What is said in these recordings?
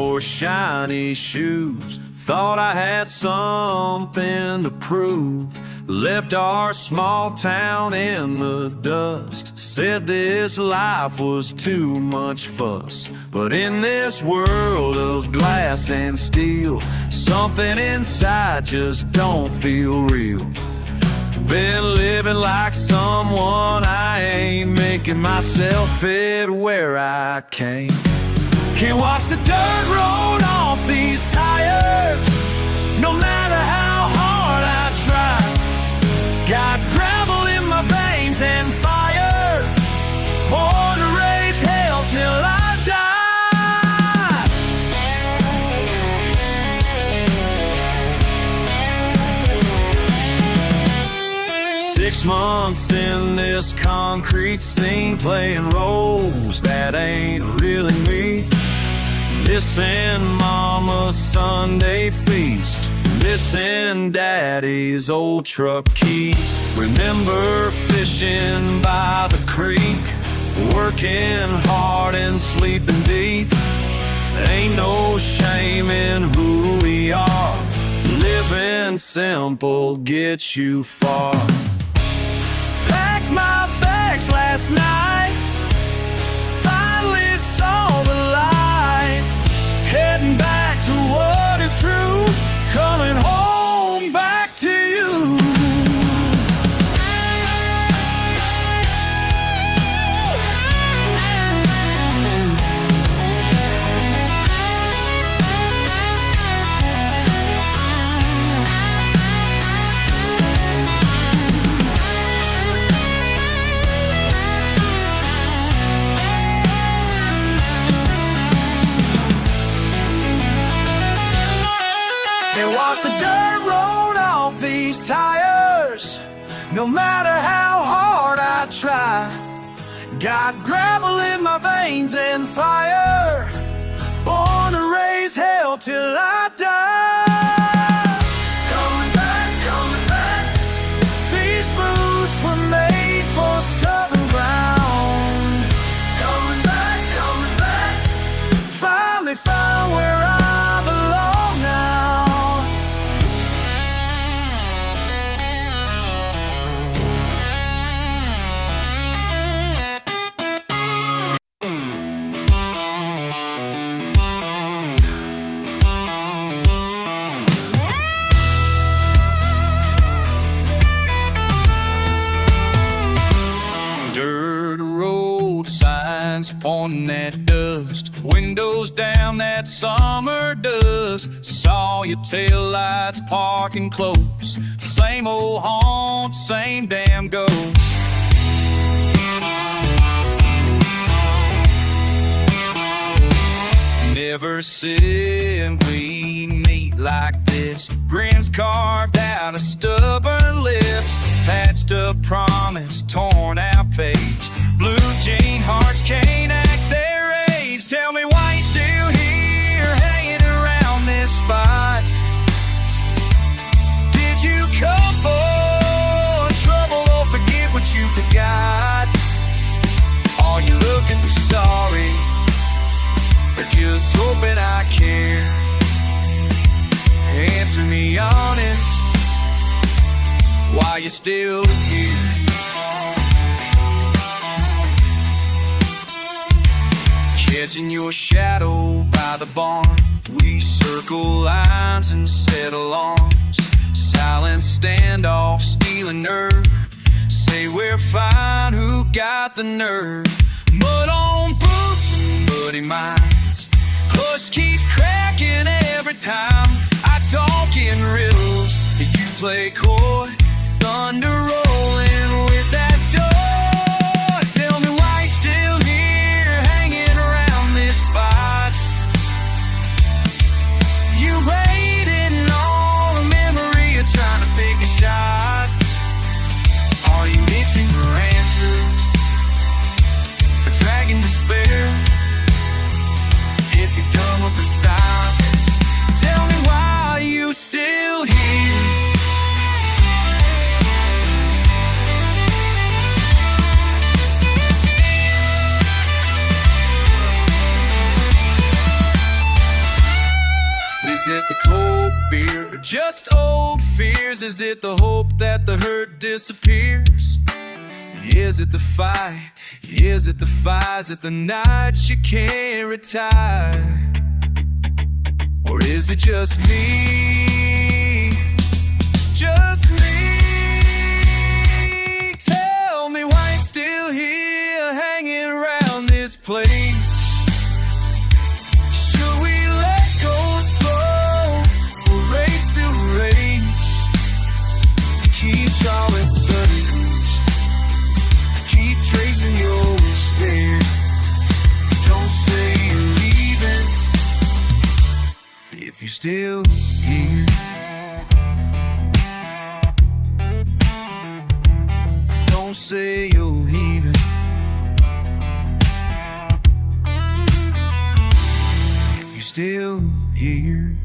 for shiny shoes. Thought I had something to prove. Left our small town in the dust. Said this life was too much fuss. But in this world of glass and steel, something inside just don't feel real. Been living like someone I ain't, making myself fit where I came. Can't watch the dirt road off these tires, no matter how hard I try. Got gravel in my veins and fire, born to raise hell till I die. 6 months in this concrete scene, playing roles that ain't really me. Missing Mama's Sunday feast, missing Daddy's old truck keys. Remember fishing by the creek, working hard and sleeping deep. Ain't no shame in who we are, living simple gets you far. Packed my bags last night, finally saw the light. Heading back to what is true, coming home back to you. Can't wash the dirt road off these tires, no matter how hard I try. Got gravel in my veins and fire, born to raise hell till I die. Coming back, these boots were made for southern ground. Coming back, finally found where I belong now. Pointing at dust, windows down that summer dust. Saw your taillights parking close, same old haunt, same damn ghost. Never said we'd meet like this. Grins carved out of stubborn lips, patched up promise, torn out page. Blue jean hearts can't act their age. Tell me why you still here, hanging around this spot. Did you come for trouble or forget what you forgot? Are you looking for sorry, or just hoping I care? Answer me honest, why you still here? Catching your shadow by the barn, we circle lines and set alarms. Silent standoff, stealing nerve. Say we're fine, who got the nerve? Mud on boots and muddy minds. Hush keeps cracking every time I talk in riddles. You play coy, thunder rolling with that joy. Tell me why you're still here, hanging around this spot. You waiting on a memory, or trying to pick a shot. Are you itching for answers, or dragging despair? If you're done with the silence, tell me why you still here. Is it the cold beer or just old fears? Is it the hope that the hurt disappears? Is it the fight? Is it the fight? Is it the night you can't retire? Or is it just me? Just me? Tell me why you're still here hanging around this place. Should we let go slow or race to race? Keep drawing circles, keep tracing your stare. Don't say you're leaving if you're still here. Don't say you're leaving if you're still here.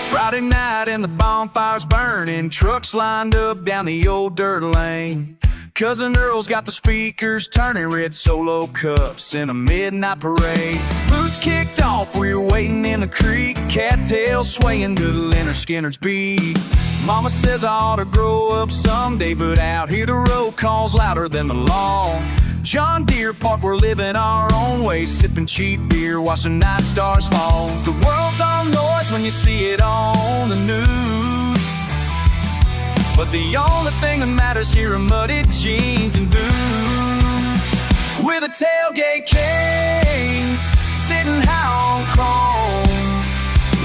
Friday night and the bonfire's burning, trucks lined up down the old dirt lane. Cousin Earl's got the speakers turning, red Solo cups in a midnight parade. Boots kicked off, we were waiting in the creek, cattails swaying to the Leonard Skinner's beat. Mama says I ought to grow up someday, but out here the road calls louder than the law. John Deere Park, we're living our own way, sipping cheap beer, watching night stars fall. The world's all noise when you see it on the news, but the only thing that matters here are muddy jeans and boots. We're the tailgate kings, sitting high on chrome,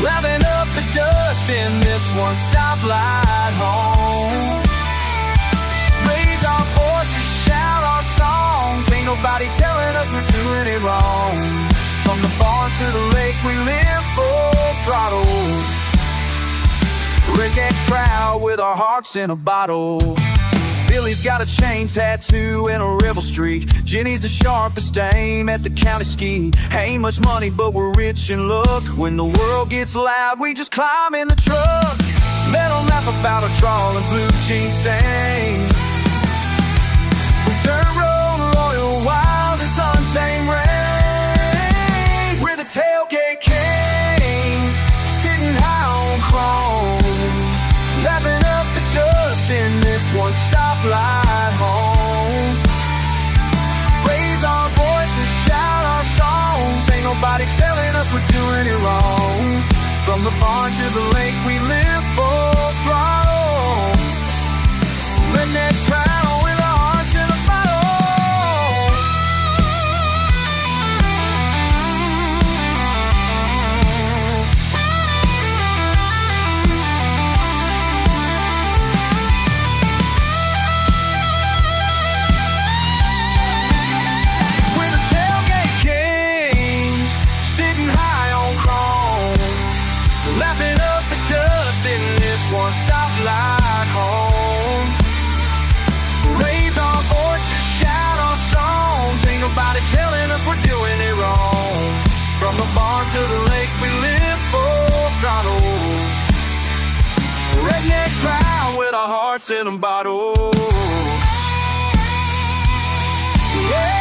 laughing up the dust in this one stoplight home. Raise our voices, shout our songs, ain't nobody telling us we're doing it wrong. From the barn to the lake, we live full throttle. Redneck proud with our hearts in a bottle. Billy's got a chain tattoo and a rebel streak. Jenny's the sharpest aim at the county ski. Ain't much money, but we're rich in luck. When the world gets loud, we just climb in the truck. Let them laugh about our drawl and blue jean stains. Dirt road, loyal, wild as untamed rain. We're the tailgate kings, sitting high on chrome, laughing up the dust in this one stoplight home. Raise our voices, shout our songs, ain't nobody telling us we're doing it wrong. From the barn to the lake, we live full throttle. Redneck proud with our hearts in a one stoplight home. Raise our voices, shout our songs, ain't nobody telling us we're doing it wrong. From the barn to the lake, we live full throttle. Redneck proud with our hearts in a bottle. Yeah.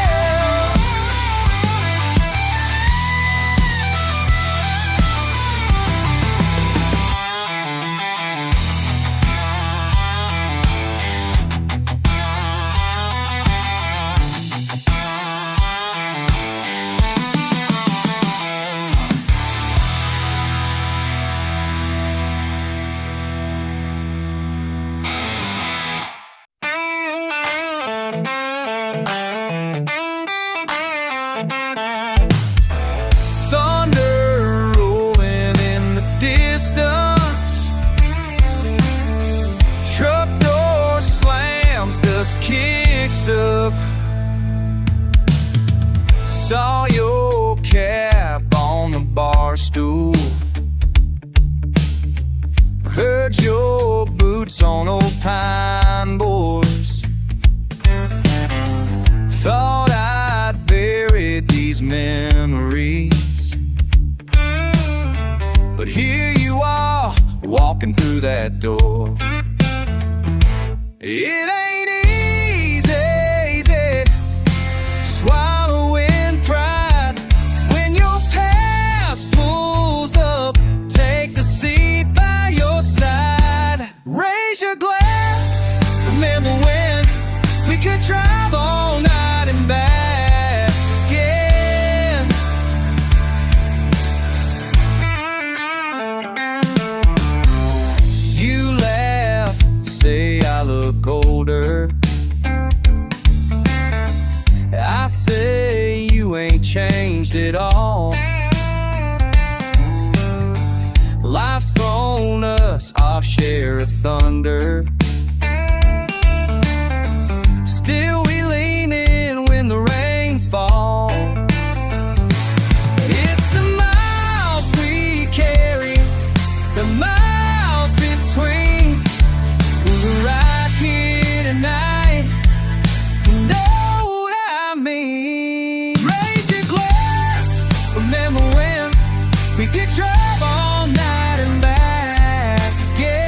Kicks up. Saw your cap on the bar stool. Heard your boots roots on old pine boards. Thought I'd buried these memories, but here you are, walking through that door. It ain't easy swallowing pride when your past pulls up, takes a seat by your side. Raise your glass, remember when we could drive all night and back again. You laugh, say I look older. I say you ain't changed at all. Life's thrown us our share of thunder. Still we lean in when the rains fall. It's the miles we carry, the miles between. We're right here tonight, you know what I mean. Raise your glass, remember when we could drive all night and back again.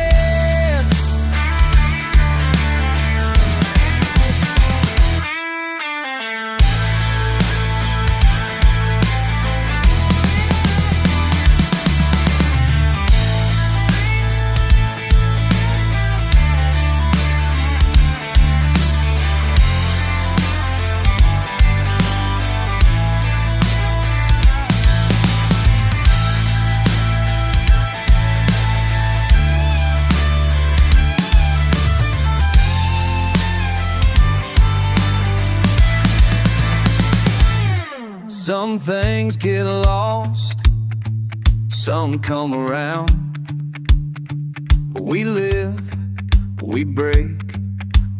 Some things get lost, some come around. We live, we break,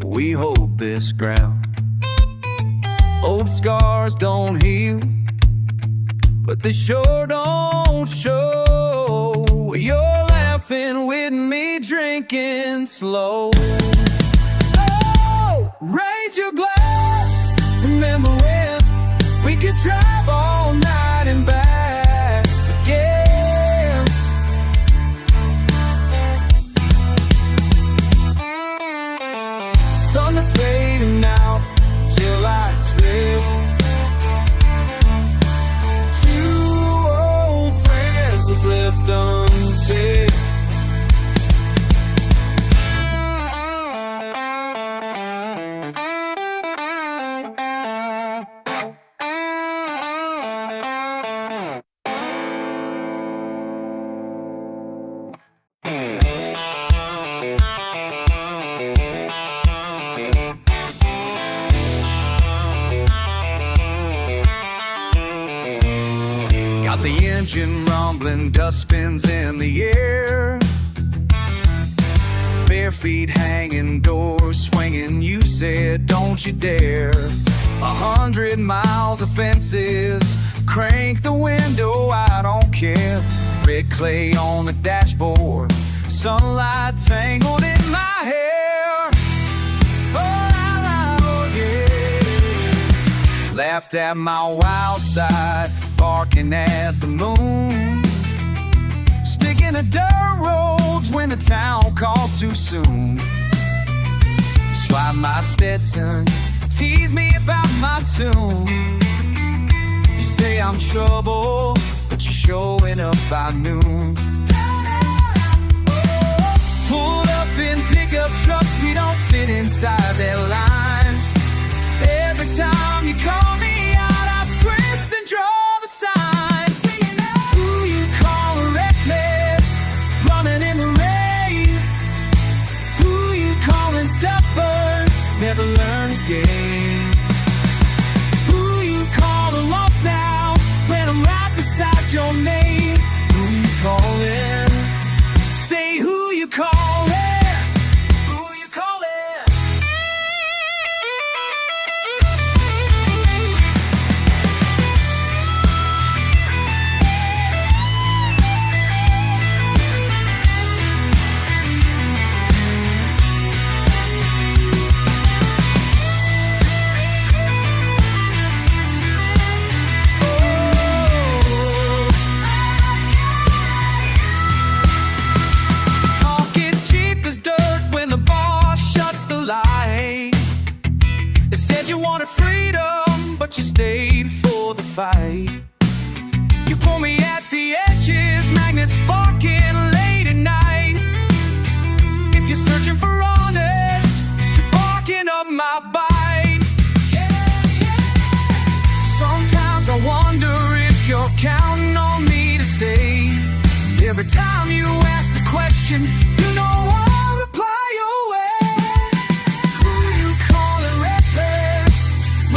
we hold this ground. Old scars don't heal, but they sure don't show. You're laughing with me, drinking slow. Oh, raise your glass, remember when we could drive all night and back again. Thunder fading out till lights live. Two old friends was left unsaid. Got the engine rumbling, dustbins in the air. Bare feet hanging, doors swinging. You said, don't you dare. 100 miles of fences, crank the window, I don't care. Red clay on the dashboard, sunlight tangled in my hair. Oh, yeah. Laughed at my wild side, barking at the moon. Sticking to dirt roads when the town calls too soon. Swipe my Stetson, tease me about my tune. You say I'm trouble, but you're showing up by noon. Pulled up in pickup trucks, we don't fit inside their lines. Every time you call me out, I twist and draw the signs. Who you call reckless, running in the rain? Who you calling stubborn, never learn again? Who you call lost now, when I'm right beside your name? Who you calling wanted freedom, but you stayed for the fight. You pull me at the edges, magnets sparking late at night. If you're searching for honest, you're barking up my bite. Sometimes I wonder if you're counting on me to stay. Every time you ask the question, you know I'll reply your way. Who you calling reckless,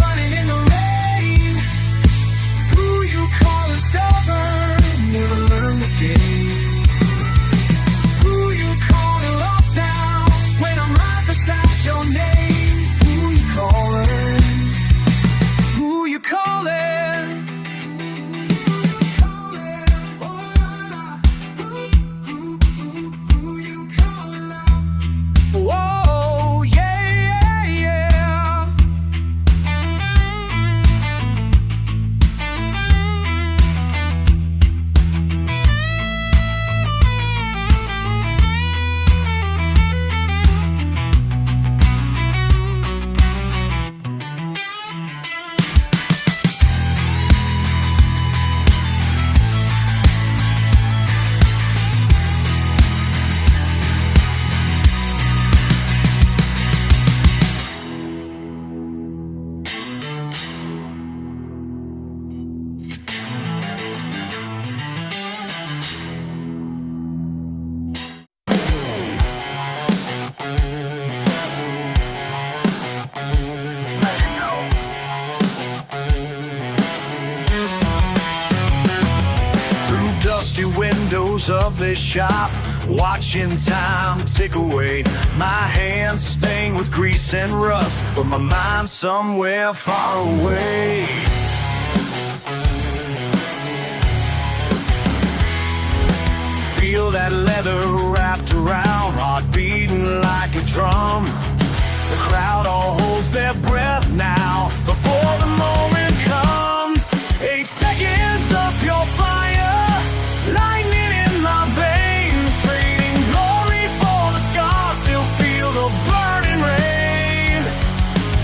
running in the rain? Who you calling stubborn, never learn the game? Who you calling lost now, when I'm right beside your name? Who you calling? Who you calling? Whoa, yeah, yeah, yeah. Dusty windows of this shop, watching time tick away. My hands stained with grease and rust, but my mind's somewhere far away. Feel that leather wrapped around, heart beating like a drum. The crowd all holds their breath now, before the moment comes. 8 seconds of pure fire, lightning in my veins, trading glory for the scars, still feel the burning rain.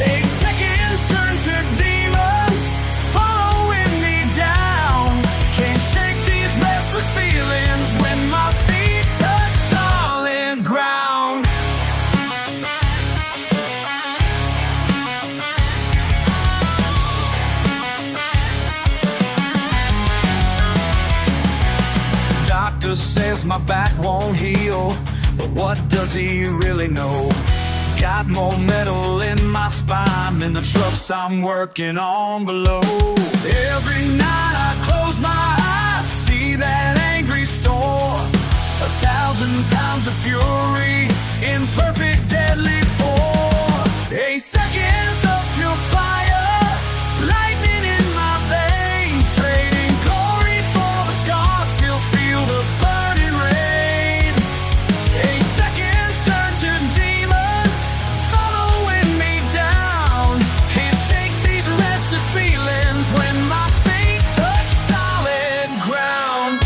8 seconds turn to demons, following me down. Can't shake these restless feelings when my feet touch solid ground. Doctor says my back won't heal, but what does he really know? Got more metal in my spine than the trucks I'm working on below. Every night I close my eyes, see that angry storm. 1,000 pounds of fury in perfect deadly form. 8 seconds of pure fire, lightning in my veins, trading glory for the scars, still feel the burning rain. 8 seconds turn to demons, following me down. Can't shake these restless feelings when my feet touch solid ground.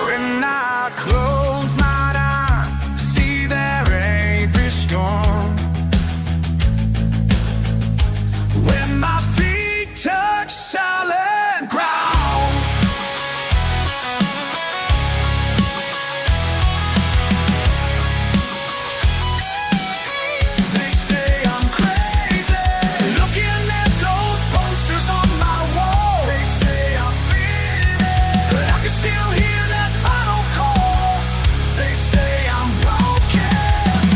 When I close my eyes, see their angry scorn. When my feet touch solid ground. They say I'm crazy, looking at those posters on my wall. They say I'm feeling, but I can still hear that final call. They say I'm broken,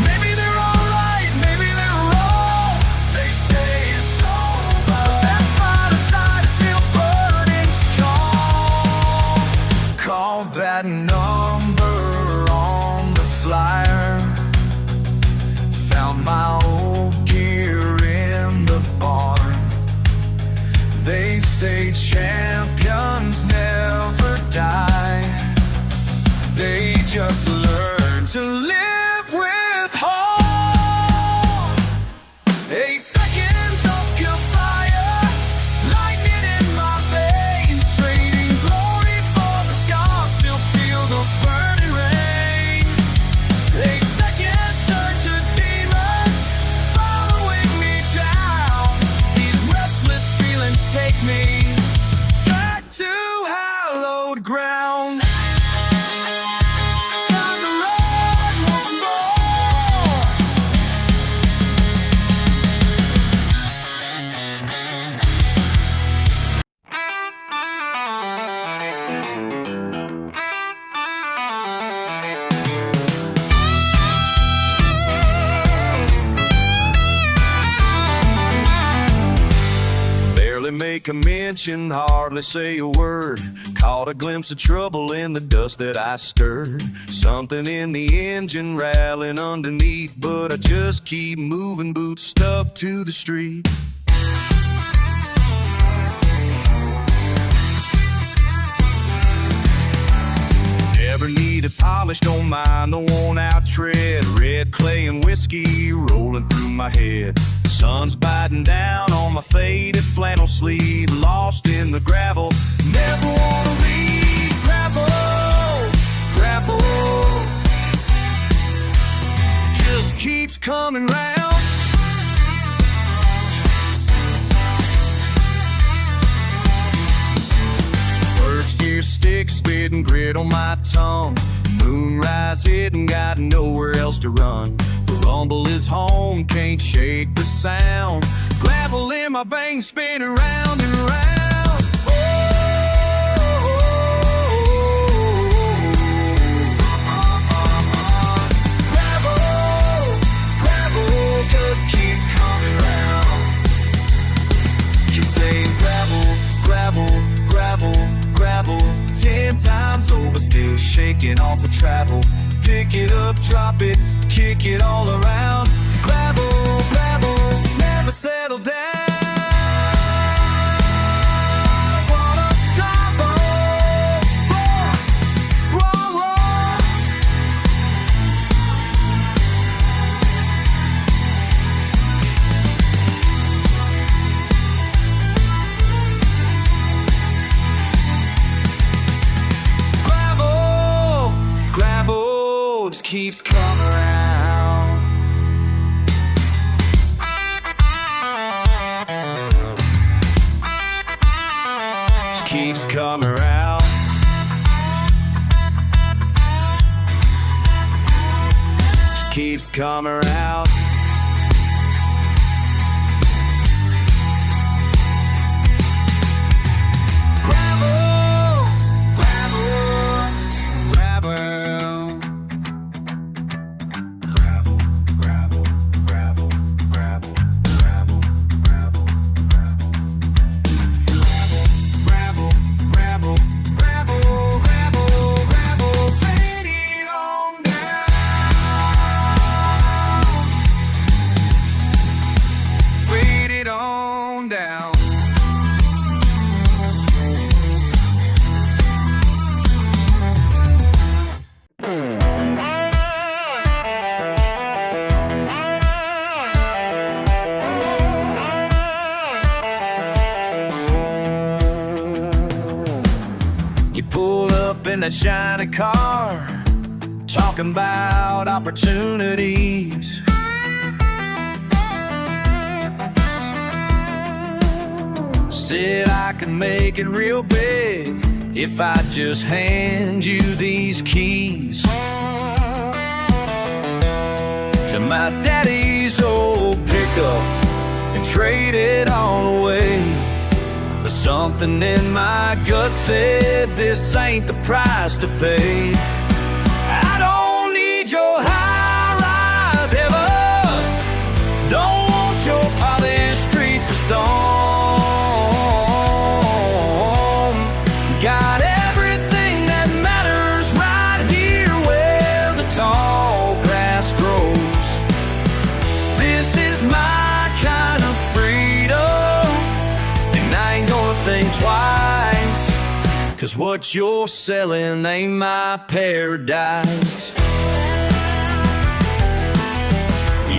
maybe they're alright, maybe they're wrong. They say it's over, but that fire inside is still burning strong. Call that number on the flyer, found my old gear in the barn. They say champions never die, they just learn to live with harm. 8 seconds of pure fire, lightning in my veins, trading glory for the scars, still make a mention, hardly say a word. Caught a glimpse of trouble in the dust that I stirred. Something in the engine rattling underneath, but I just keep moving, boots stuck to the street. Never needed polish, don't mind the worn-out tread. Red clay and whiskey rolling through my head. Sun's biting down on my faded flannel sleeve. Lost in the gravel, never wanna leave. Gravel, gravel, just keeps coming round. First gear stick, spitting grit on my tongue. Moonrise hitting, got nowhere else to run. The rumble is home, can't shake the sound. Gravel in my veins, spinning round and round. Oh, gravel, gravel just keeps coming round. Keep saying gravel, gravel, gravel, gravel. 10 times over, still shaking off the travel. Pick it up, drop it, kick it all around. Gravel, gravel, never settle down. I wanna double, roll, roll, roll. Gravel, gravel just keeps coming around. Just keeps coming around. Just keeps coming around. Gravel, gravel, gravel. Gravel, gravel, gravel, gravel, gravel, gravel, gravel, gravel, gravel, gravel, gravel, fade it on down. Fade it on down. You pull up in that shiny car, talking about opportunities. Said I could make it real big if I just hand you these keys to my daddy's old pickup and trade it all away. But something in my gut said this ain't the price to pay. I don't need your high-rise ever. Don't want your polished streets of stone. Got everything that matters right here where the tall grass grows. This is my kind of freedom, and I ain't gonna think twice, 'cause what you're selling ain't my paradise.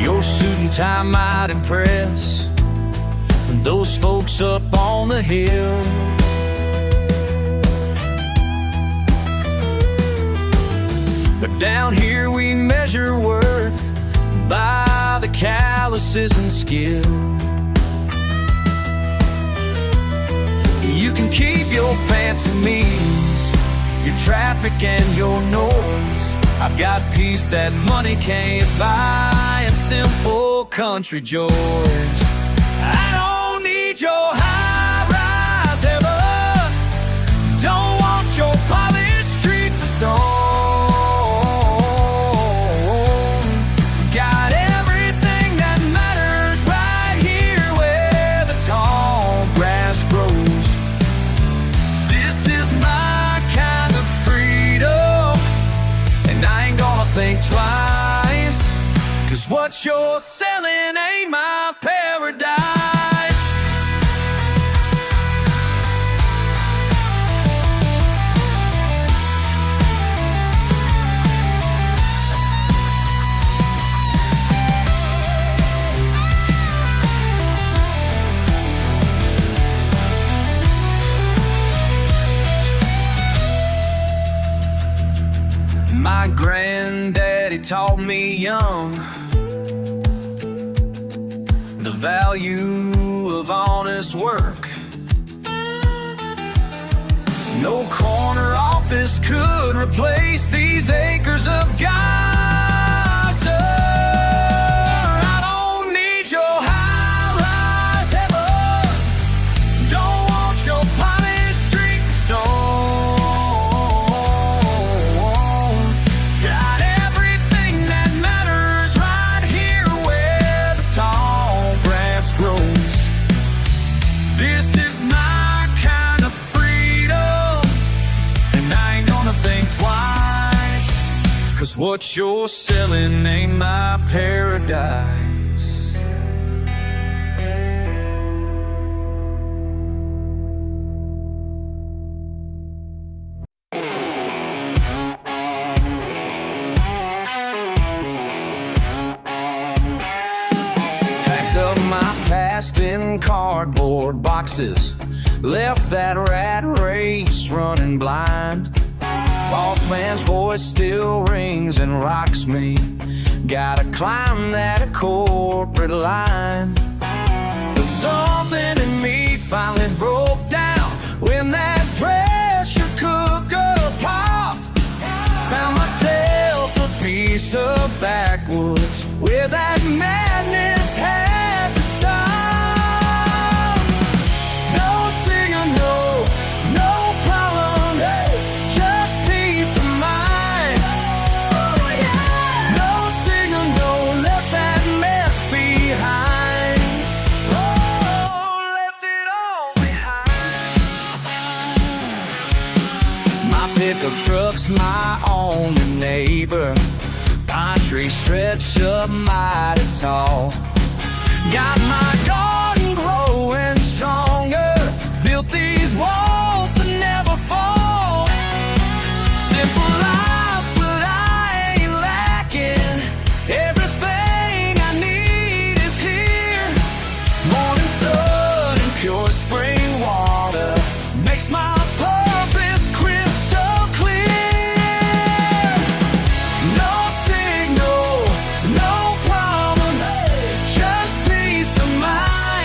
Your suit and tie might impress those folks up on the hill, but down here we measure worth by the calluses and skill. You can keep your fancy means, your traffic and your noise. I've got peace that money can't buy and simple country joys. I don't need your high-rise ever. Don't want your polished streets of stone. Got everything that matters right here where the tall grass grows. what you're selling ain't my paradise. My granddaddy taught me young the value of honest work. No corner office could replace these acres of God's earth. I don't need your high-rise heaven, don't want your polished streets of stone. Got everything that matters right here where the tall grass grows. This is my kind of freedom, and I ain't gonna think twice, 'cause what you're selling ain't my paradise. Packed up my past in cardboard boxes, left that rat race running blind. Boss man's voice still rings and rocks me. Gotta climb that corporate line. But something in me finally broke down when that pressure cooker popped. Found myself a piece of backwoods where that madness had to stop. No singer, no, no problem, hey, just peace of mind. Oh, yeah. No singer, no, left that mess behind. Oh, left it all behind. My pickup truck's my only neighbor. Pine tree stretch up mighty tall. Got my garden growing stronger. Built these walls that never fall. Simple lives, but I ain't lacking. Everything I need is here. Morning sun and pure spring water makes my purpose crystal clear. No signal, no problem, just peace of mind.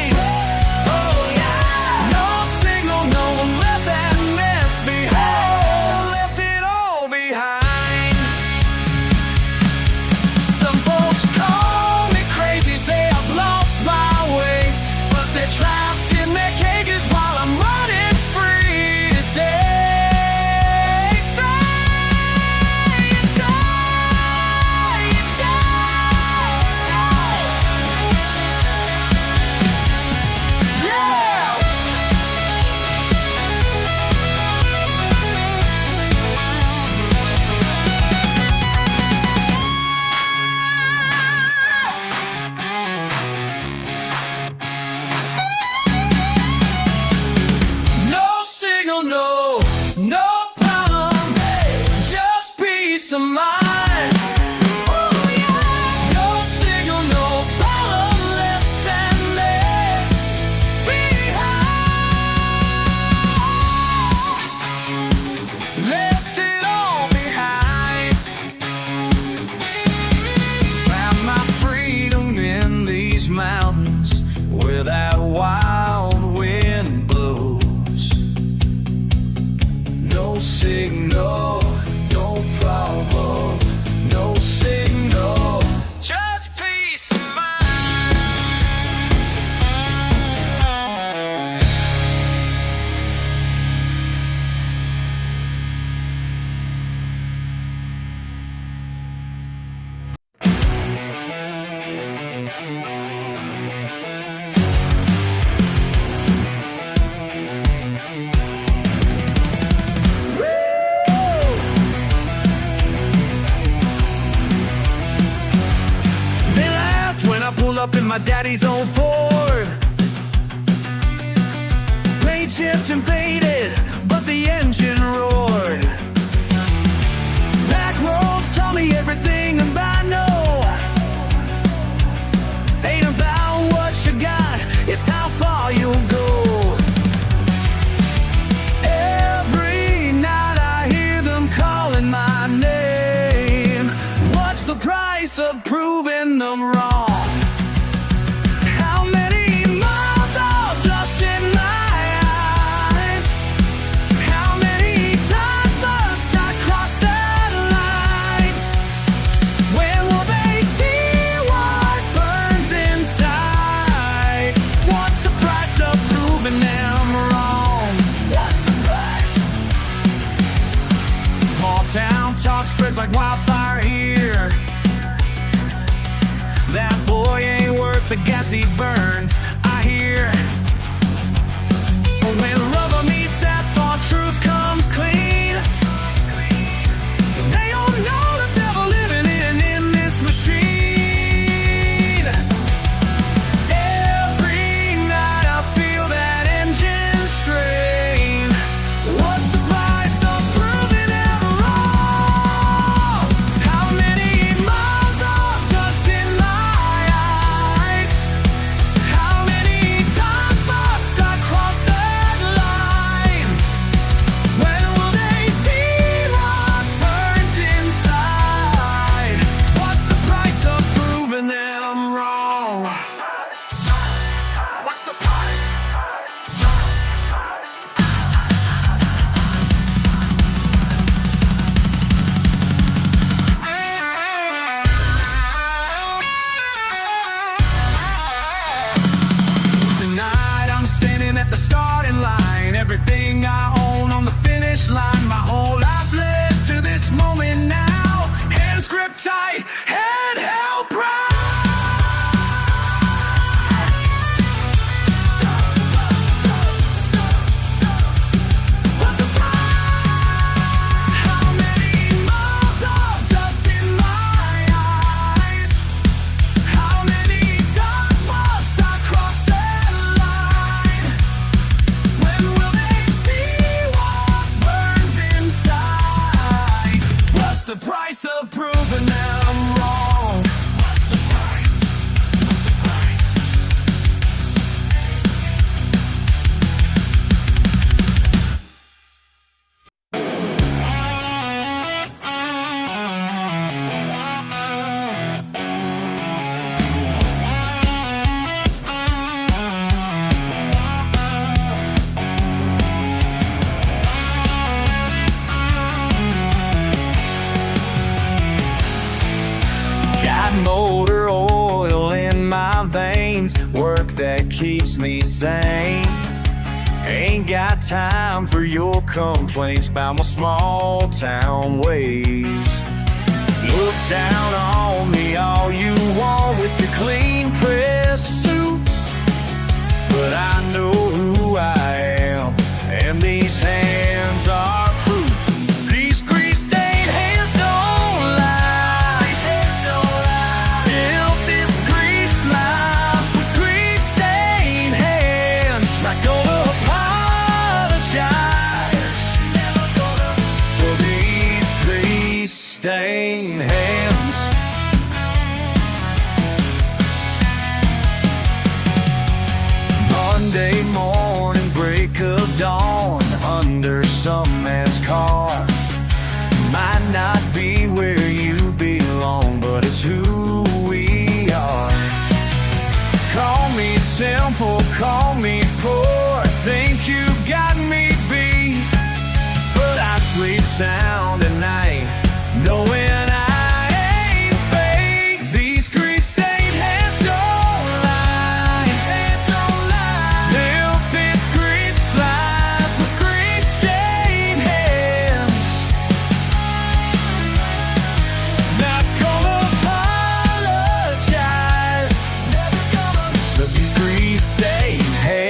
up in my daddy's old Ford. Paint chipped and faded, but the engine roared. Back roads taught me everything I know. Ain't about what you got, it's how far you'll go. Every night I hear them calling my name. What's the price of proving them wrong? How many miles of dust in my eyes? How many times must I cross that line? When will they see what burns inside? What's the price of proving them wrong? What's the price? Small town talk spreads like wildfire here. That boy ain't worth the gas he burns, I hear. When rubber meets asphalt, truth comes clean. They all know the devil living in this machine. Every night I feel that engine strain. What's the price of proving them wrong? How many miles of dust in my eyes? How many times must I cross that line? When will they see what burns inside? What's the price of proving them wrong? What's the price? Tonight I'm standing at the starting line. Everything I own on the finish line. My whole life led to this moment now. Hands gripped tight, head held proud. What's the price? How many miles of dust in my eyes? How many times must I cross that line? When will they see what burns inside? What's the price of proving them wrong? What's the price? What's the price? Got motor oil in my veins, work that keeps me sane. Ain't got time for your complaints about my small town ways. Look down on me all you want with your clean press suits, but I know who I am, and these hands are proof. These grease-stained hands don't lie. These hands don't lie. Built this grease life with grease-stained hands. Not gonna apologize, never gonna, for these grease-stained hands. Monday morning, break of dawn, under some man's car. Might not be where you belong, but it's who we are. Call me simple, call me poor, think you got me beat, but I sleep sound at night knowing I ain't fake. These grease-stained hands don't lie. These hands don't lie. Built this grease life with grease-stained hands. Not gonna apologize, never gonna, for these grease-stained hands.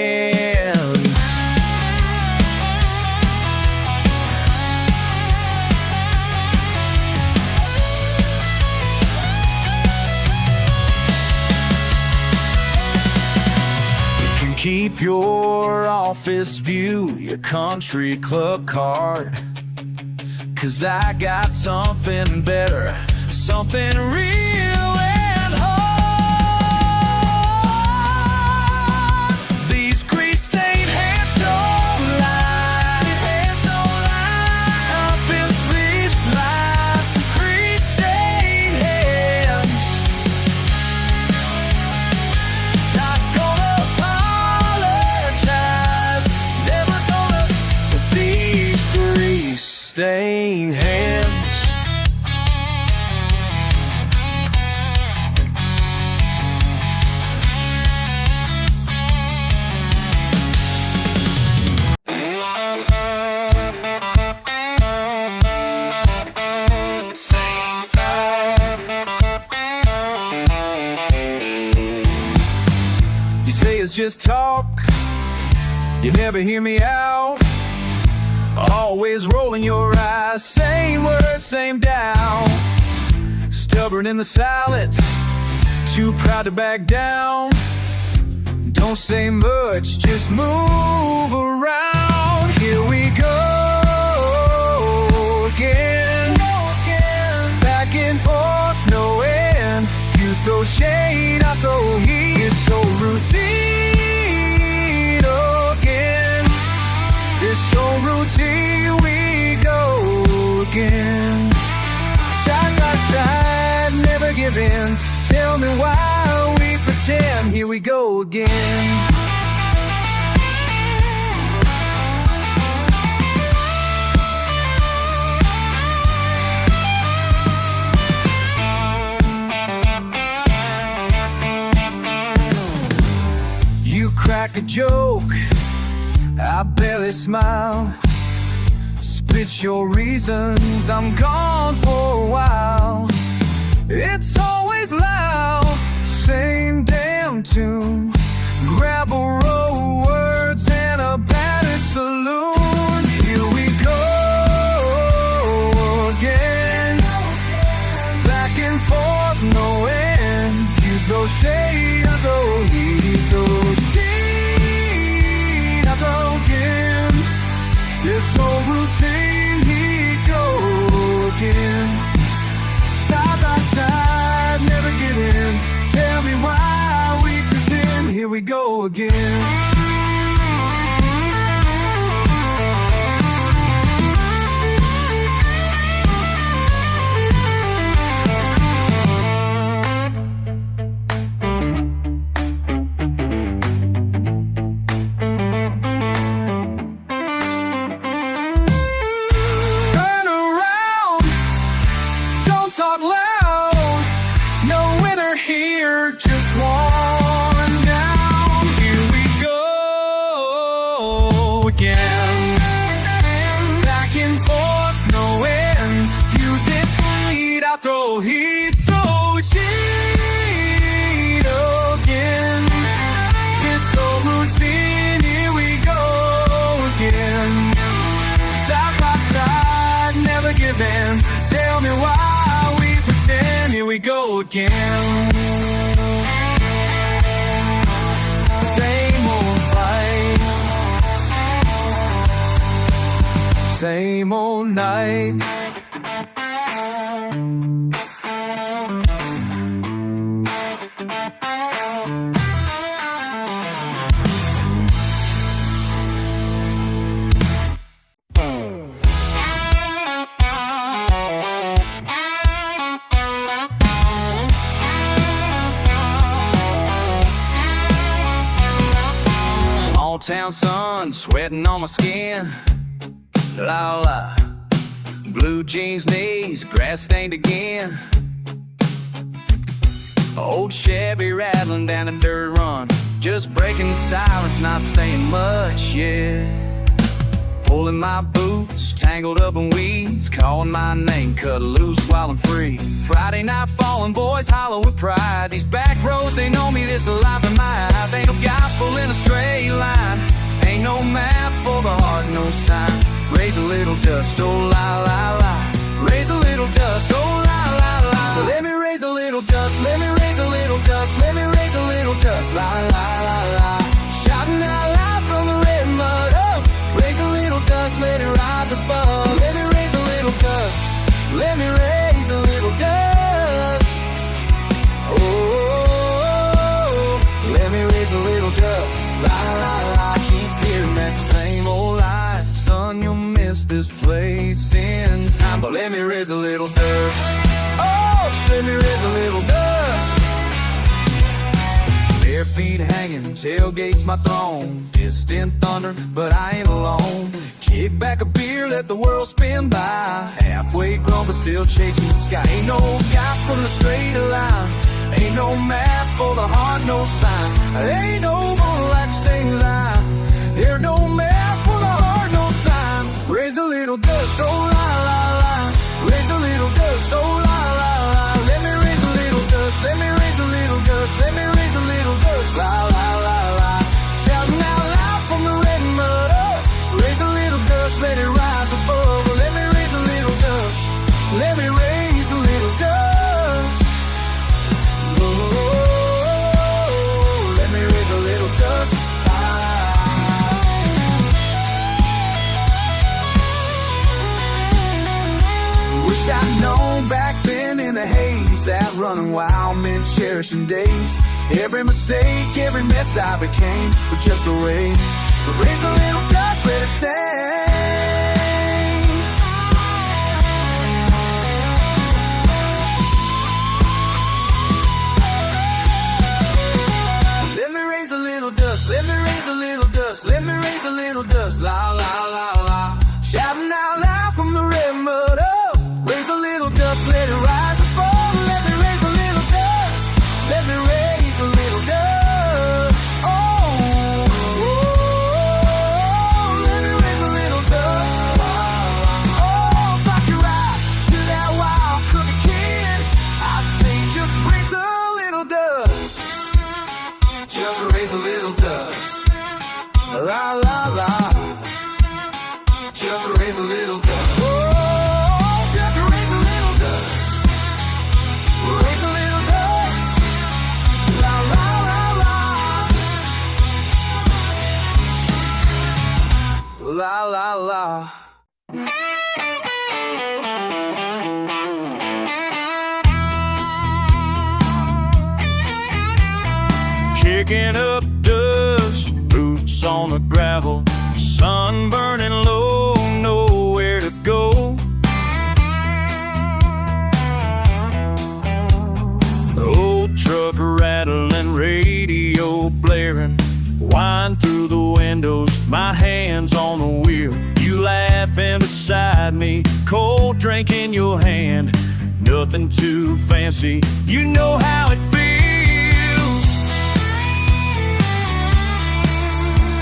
your office view, your country club card. 'Cause I got something better, something real and hard. These grease-stained hands don't lie. These hands don't lie. Up in this life, grease-stained hands. Not gonna apologize, never gonna, for these grease-stained hands. You say it's just talk, you never hear me out. Always rolling your eyes, same word, same down. Stubborn in the silence, too proud to back down. Don't say much, just move around. Here we go again, back and forth, no end. You throw shade, I throw heat. It's so routine again. It's so routine, we go again. Side by side, never give in. Tell me why we pretend. Here we go again. You crack a joke, I barely smile. Spit your reasons, I'm gone for a while. It's always loud, same damn tune. Gravel road words and a battered saloon. Here we go again, back and forth, no end. You throw shade, I throw heat. You throw shade, I throw again. It's so routine, he'd go again. Side by side, never give in. Tell me why we pretend. Here we go again. Talk loud, no winner here, just one down. Here we go again, back and forth, no end. You did heat, I throw heat, throw cheat again. It's so routine, here we go again. Side by side, never give in. Tell me why. Here we go again. Same old fight, same old night. Town sun, sweating on my skin. La la, blue jeans, knees, grass stained again. Old Chevy rattling down a dirt run, just breaking the silence, not saying much, yeah. Pulling my boots, tangled up in weeds, calling my name, cut loose while I'm free. Friday night falling, boys hollow with pride. These back roads, they know me, this life in my eyes. Ain't no gospel in a straight line, ain't no map for the heart, no sign. Raise a little dust, oh la la la. Raise a little dust, oh la la la. Let me raise a little dust, let me raise a little dust, let me raise a little dust, la la la la. Shouting out loud from this place in time. But let me raise a little dust. Oh, let me raise a little dust. Bare feet hanging, tailgate's my throne. Distant thunder, but I ain't alone. Kick back a beer, let the world spin by. Halfway grown, but still chasing the sky. Ain't no gospel in a straight line. Ain't no map for the heart, no sign. Ain't no more like saying lie. There's no map for the heart, no sign. Raise a little dust, oh la la la. Raise a little dust, oh la la la. Let me raise a little dust, let me raise a little dust. Let me raise a little dust, la la la la. Shouting out loud from the red mud up. Raise a little dust, let it rise above. Let me raise a little dust. Let me raise a little dust. Oh, let me raise a little dust. Wish I'd known back then in the haze that running wild meant cherishing days. Every mistake, every mess I became was just a rain. But raise a little dust, let it stay. Let me raise a little dust, let me raise a little dust. Let me raise a little dust, la la la la. Shouting out loud from the red mud up. Raise a little dust, let it rise above. Let me raise a little dust. Let me raise a little dust. Oh, let me raise a little dust. Oh, fuck you right to that wild crooked kid. I'd say just raise a little dust. Just raise a little dust. La la la. Just raise a little dust. La la la. Kicking up dust, boots on the gravel, sun burning low, nowhere to go. The old truck rattling, radio blaring, wind through the windows, my hands on the wheel. You laughing beside me, cold drink in your hand. Nothing too fancy, you know how it feels.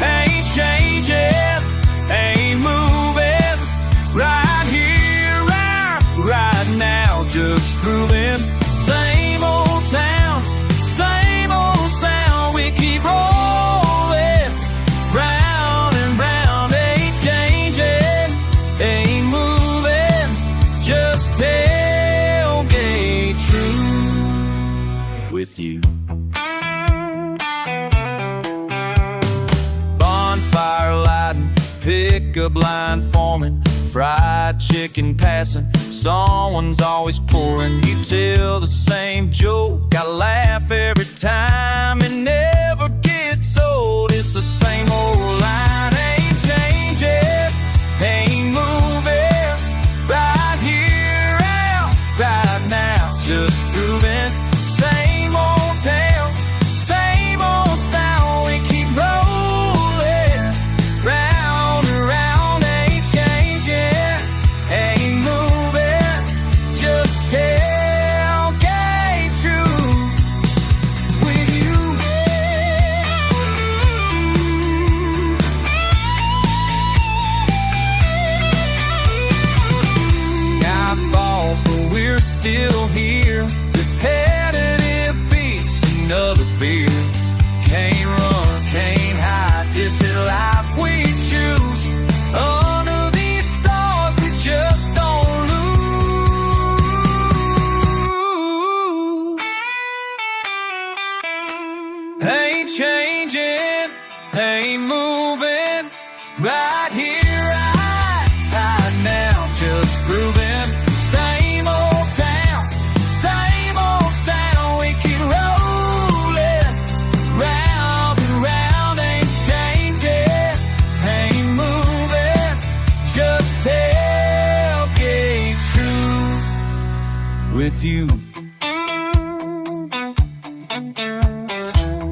Ain't changing, ain't moving. Right here, right now, just grooving. Same old town, same old sound. We keep rolling round and round. Ain't changing, ain't moving. Just tailgate true with you. Bonfire lighting, pick-up line forming, fried chicken passing, someone's always pouring. You tell the same joke, I laugh every time. It never gets old, it's the same old line. Ain't changing, ain't moving. Right here, out, right now, just grooving. Same old town, same old sound. We keep rolling round and round. Ain't changing, ain't moving. Just tailgate true with you. Night falls, but we're still here. Repetitive beats, another beer. Can't run, can't hide. This is life we choose. Under these stars, we just don't lose. Ain't changing, ain't moving. Right here, right now, just grooving. Same old town, same old sound. We keep rolling round and round. Ain't changing, ain't moving. Just with you.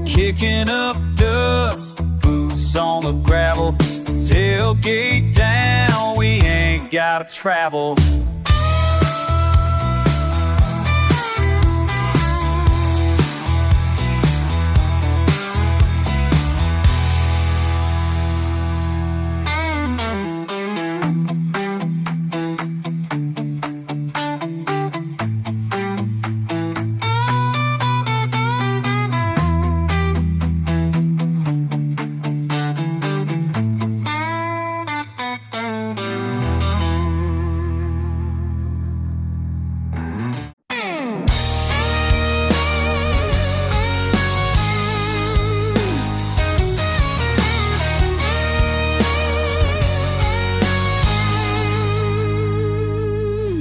Kicking up dust, boots on the gravel, tailgate down, we ain't gotta travel.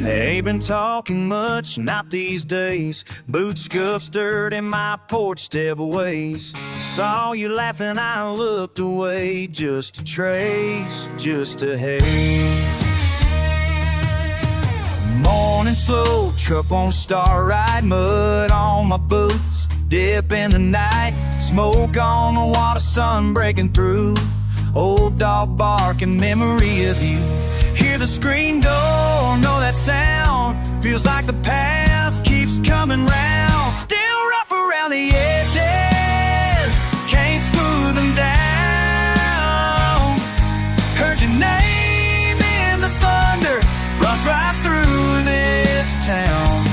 Ain't been talking much, not these days. Boots scuffs dirt in my porch step ways. Saw you laughing, I looked away. Just a trace, just a haze. Morning slow, truck won't start right. Mud on my boots, dip in the night. Smoke on the water, sun breaking through. Old dog barking, memory of you. Hear the screen door, know that sound. Feels like the past keeps coming round. Still rough around the edges, can't smooth them down. Heard your name in the thunder, runs right through this town.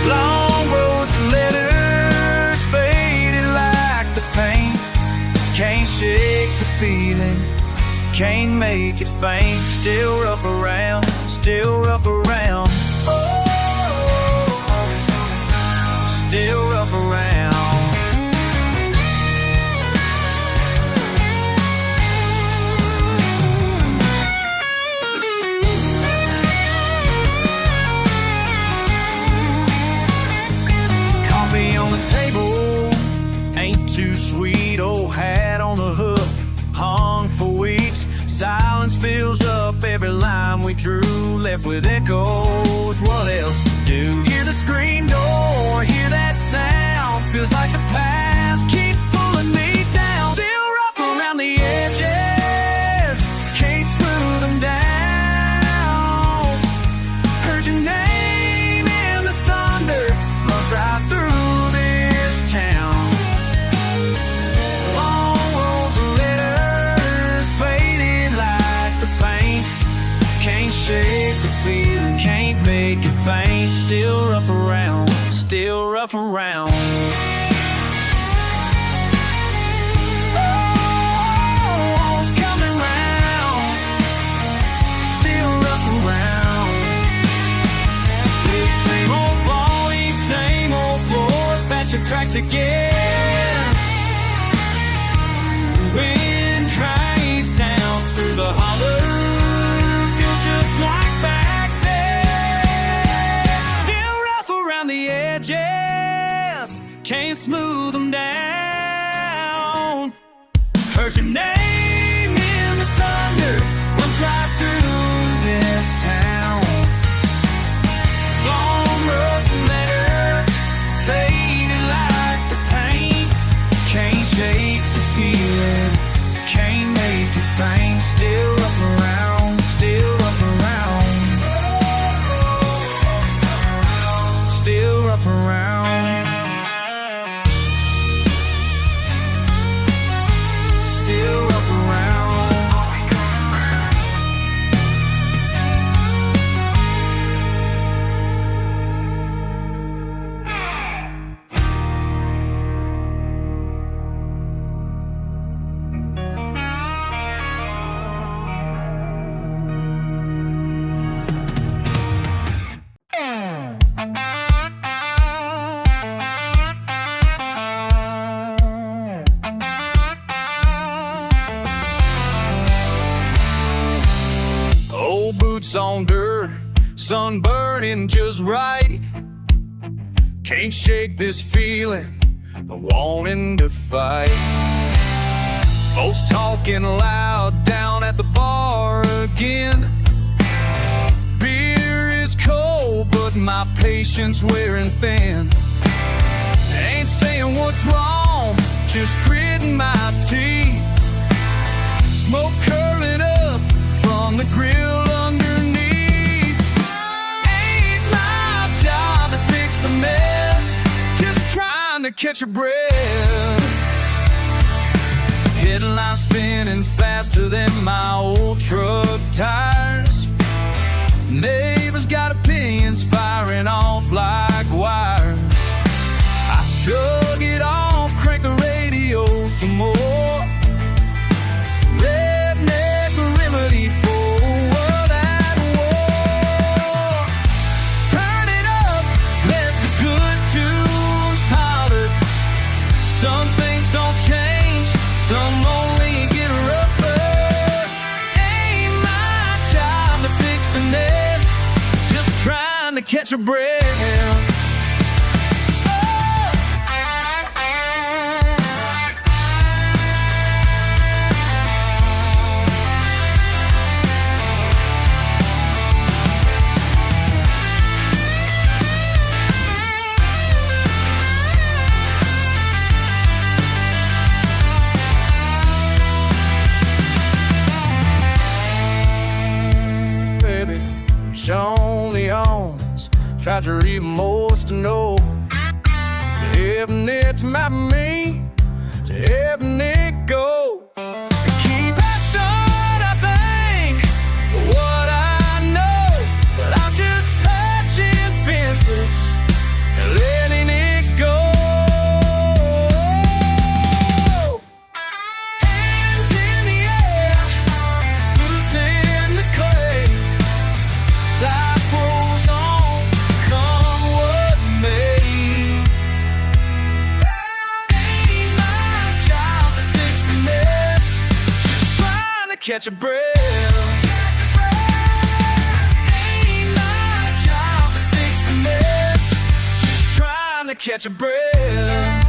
Long roads and letters, faded like the paint. Can't shake the feeling, can't make it faint. Still rough around, still rough around. Still rough around. Coffee on the table, ain't too sweet. Old hat on the hook, hung for weeks. Silence fills up every line we drew, left with echoes. What else to do? Hear the screen door, hear that sound. Feels like the past keeps pulling me down. Still rough around the edges, can't smooth them down. Heard your name in the thunder, runs right through this town. Shake the feeling, can't make it faint. Still rough around, still rough around. Oh, it's coming round, still rough around. Same old follies, same old floors, patch your cracks again. Wind tries towns through the hollow, just like back then. Still rough around the edges, can't smooth them down. Heard your name in the thunder, runs right through this town. Long roads and letters, faded like the paint. Can't shake the feeling, can't make it faint. Still rough around, still rough around, still rough around, still rough around. On dirt, sun burning just right. Can't shake this feeling, the wanting to fight. Folks talking loud down at the bar again. Beer is cold, but my patience wearing thin. Ain't saying what's wrong, just gritting my teeth. Smoke curling up from the grill underneath. Ain't my job to fix the mess, just trying to catch a breath. Headlights spinning faster than my old truck tires. Neighbors got opinions firing off like wires. I shrug it off, crank the radio some more. Redneck Remedy for a world at war. Turn it up, let the good tunes holler. Some things don't change, some only get rougher. Ain't my job to fix the mess, just trying to catch a breath. On the arms, tried to read most to know. To heaven it's mapping me, to heaven it go. Keep that start, I think, what I know, but I'm just patching fences and letting it go. Hands in the air, boots in the clay. Life goes on, come what may. Ain't my job to fix the mess, just trying to catch a breath. Ain't my job to fix the mess, just trying to catch a breath.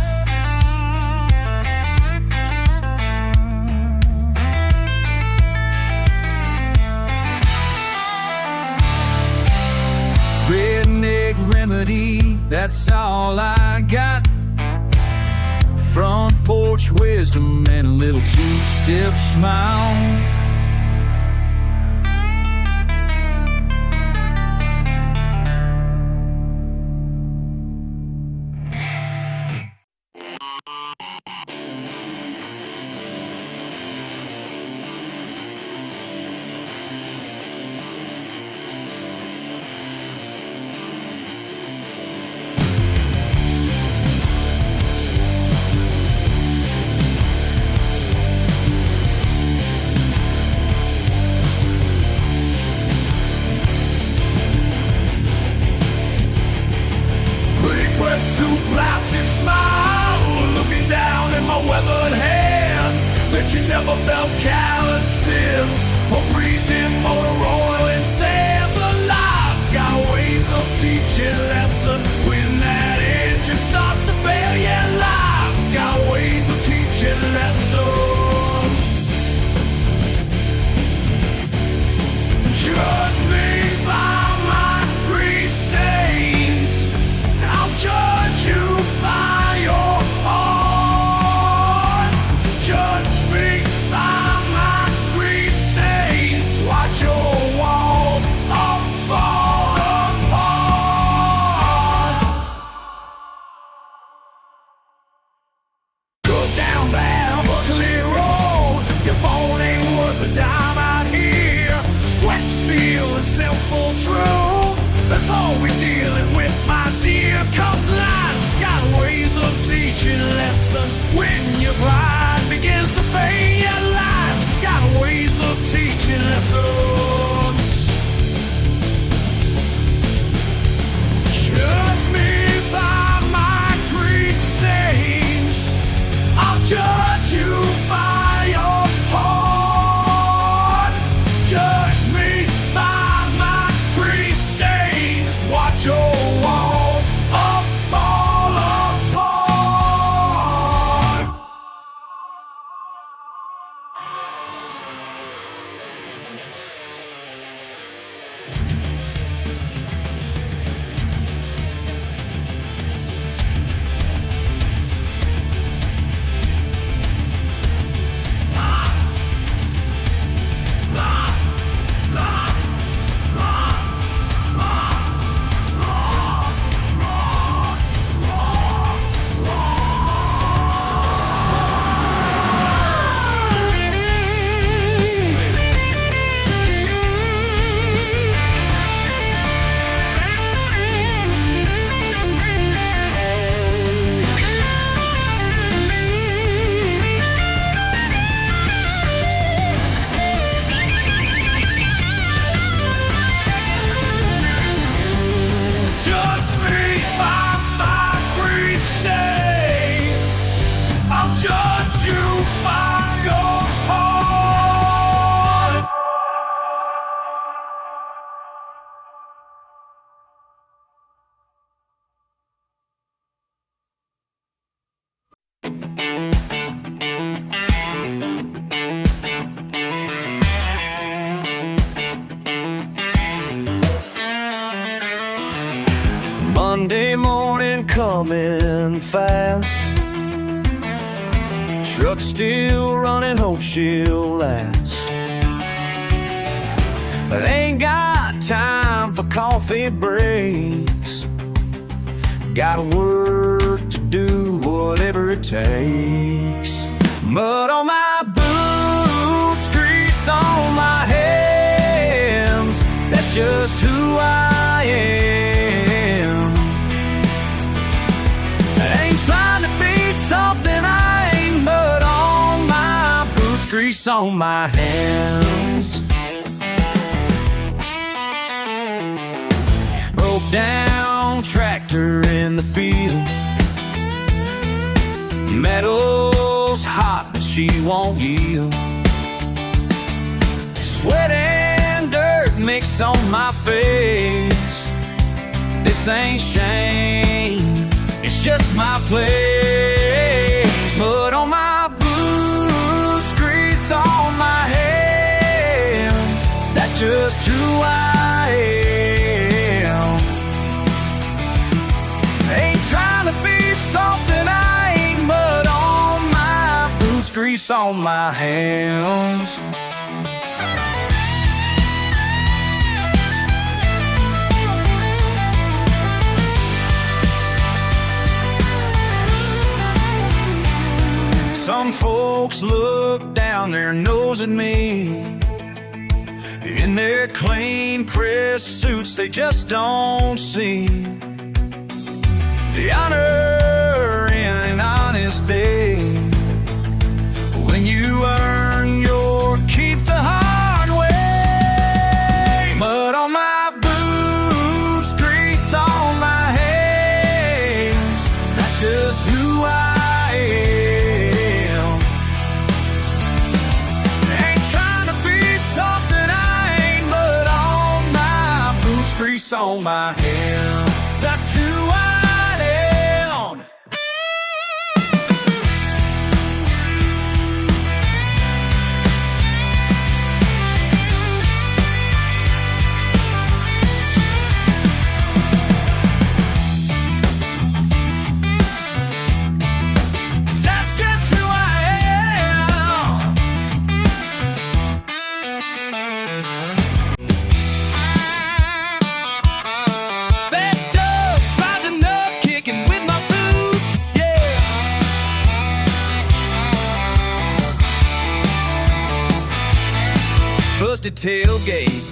Redneck Remedy, that's all I got. Front porch wisdom and a little two-step smile. Suit, plastic smile, looking down at my weathered hands. Bet you never felt calluses or breathed in motor oil and sand. But life's got ways of teaching lessons when that engine starts to fail. Yeah, life's got ways of teaching lessons. Judge me by my grease stains, I'll judge you by your heart. Judge me by my grease stains, watch your walls all fall apart. Go down that buckly road, your phone ain't worth a dime out here. Sweat, steel, and simple truth, that's all we're dealing with, my dear. Cause life's got ways of teaching lessons when your pride begins to fade. Yeah, life's got ways of teaching lessons. Judge me by my grease stains, I'll judge you by your heart. Judge me by my grease stains, watch your walls all fall apart. Monday morning coming fast. Truck still running, hope she'll last. But ain't got time for coffee breaks. Got work to do, whatever it takes. Mud on my boots, grease on my hands. That's just who I am. I ain't trying to be something I ain't. Mud on my boots, grease on my hands. Broke down tractor in the field. Metal's hot, but she won't yield. Sweat and dirt mix on my face. This ain't shame, it's just my place. Mud on my boots, grease on my hands. That's just who I am. Ain't trying to be something I ain't. Mud on my boots, grease on my hands. Some folks look down their nose at me. In their clean pressed suits, they just don't see the honor in an honest day. When you earn your keep the hard way. Mud on my boots, grease on my hands. That's just who I am. Ain't trying to be something I ain't. Mud on my boots, grease on my hands. That's who I am. Busted tailgate,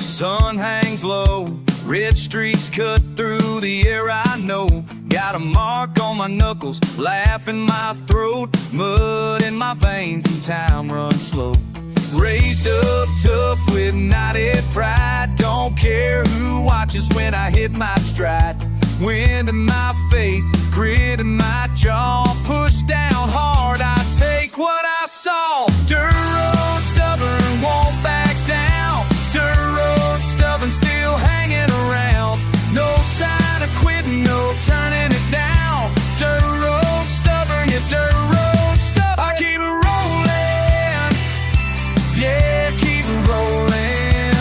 sun hangs low. Red streaks cut through the air, I know. Got a mark on my knuckles, laugh in my throat. Mud in my veins and time runs slow. Raised up tough with knotted pride. Don't care who watches when I hit my stride. Wind in my face, grit in my jaw. Push down hard, I take what I saw. Dirt road stubborn, won't back down. Dirt road stubborn, still hanging around. No sign of quitting, no turning it down. Dirt road stubborn, yeah, dirt road stubborn. I keep it rolling, yeah, keep it rolling.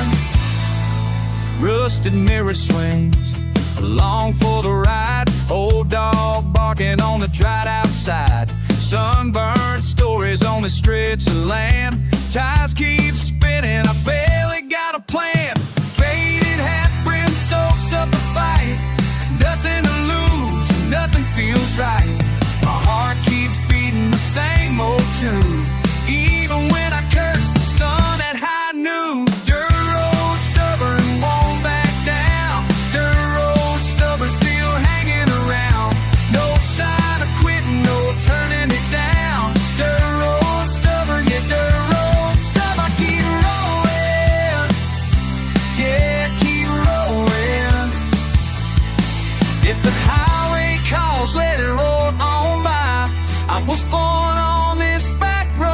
Rusted mirror swings, along for the ride. Old dog barking on the dried outside. Sunburned stories on the stretch of land. Tires keep spinning, I barely got a plan. Faded hat brim soaks up the fight. Nothing to lose, nothing feels right. My heart keeps beating the same old tune, even when I curse the sun at high noon. Dirt road stubborn, won't back down. Dirt road stubborn, still hanging around. No sign of quitting, no turning it down. Dirt road stubborn, yeah, dirt road stubborn. I keep rolling, yeah, keep rolling. If the highway calls, let it roll on by. I was born on this back road.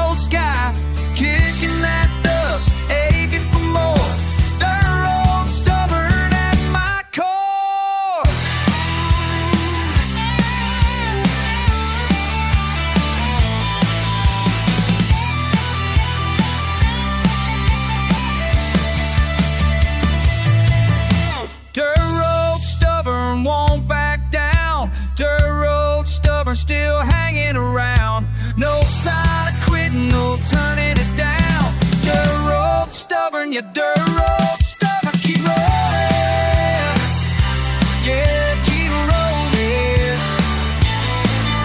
No sign of quitting, no turning it down. Dirt road stubborn, yeah, dirt road stubborn. Keep rolling, yeah, keep rolling.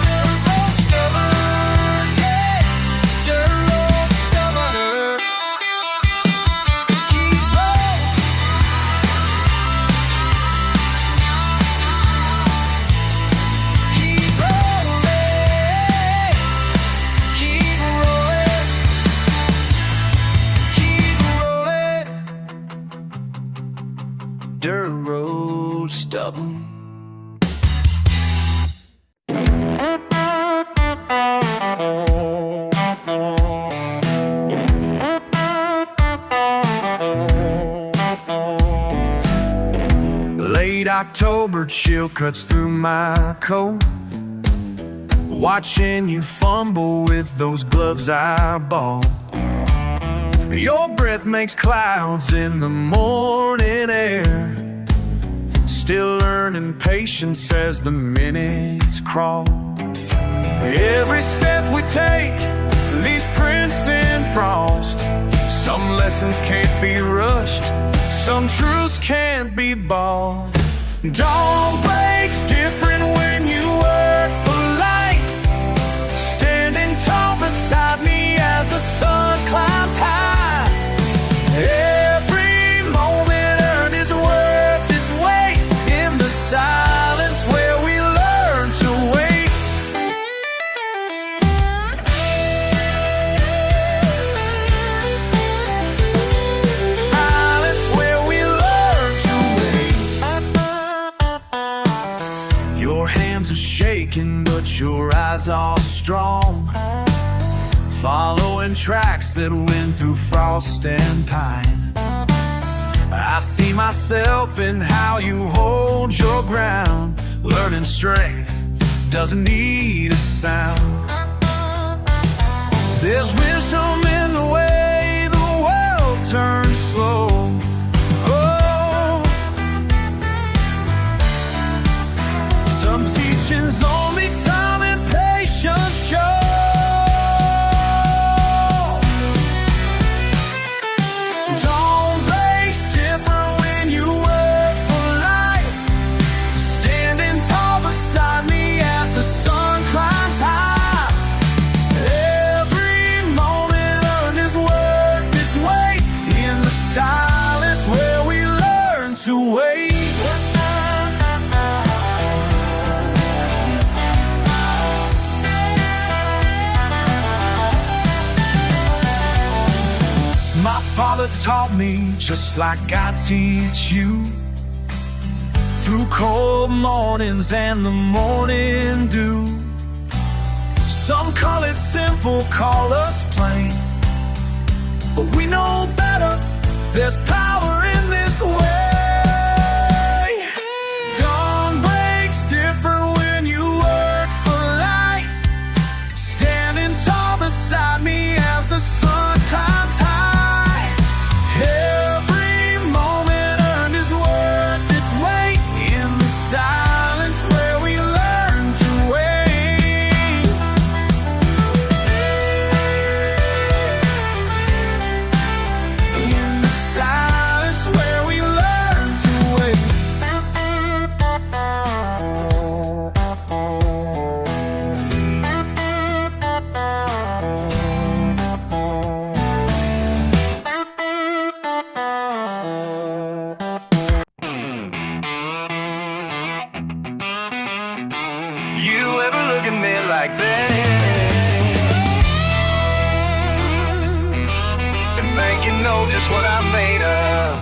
Dirt road stubborn, yeah, dirt road stubborn. Keep rolling. Keep rolling, keep rolling, keep rolling. Dirt road stubborn. Late October chill cuts through my coat, watching you fumble with those gloves I bought. Your breath makes clouds in the morning air. Still learning patience as the minutes crawl. Every step we take leaves prints in frost. Some lessons can't be rushed, some truths can't be bought. Dawn breaks different when you work for light. Standing tall beside me as the sun climbs high. Every moment earned is worth its weight in the silence where we learn to wait. Silence where we learn to wait. Your hands are shaking, but your eyes are strong, following tracks that went through frost and pine. I see myself in how you hold your ground, learning strength doesn't need a sound. There's wisdom in the way the world turns slow. Oh, some teachings only time and patience show. Dawn breaks different when you work for light. Standing tall beside me as the sun climbs high. Every moment earned is worth its weight in the silence where we learn to wait. My father taught me just like I teach you, through cold mornings and the morning dew. Some call it simple, call us plain, but we know better. There's power in this way. Dawn breaks different when you work for light. Standing tall beside me as the sun climbs high. Every moment earned is worth its weight in the silence where we learn to wait. In the silence where we learn to wait. You ever look at me like that and think you know just what I'm made of?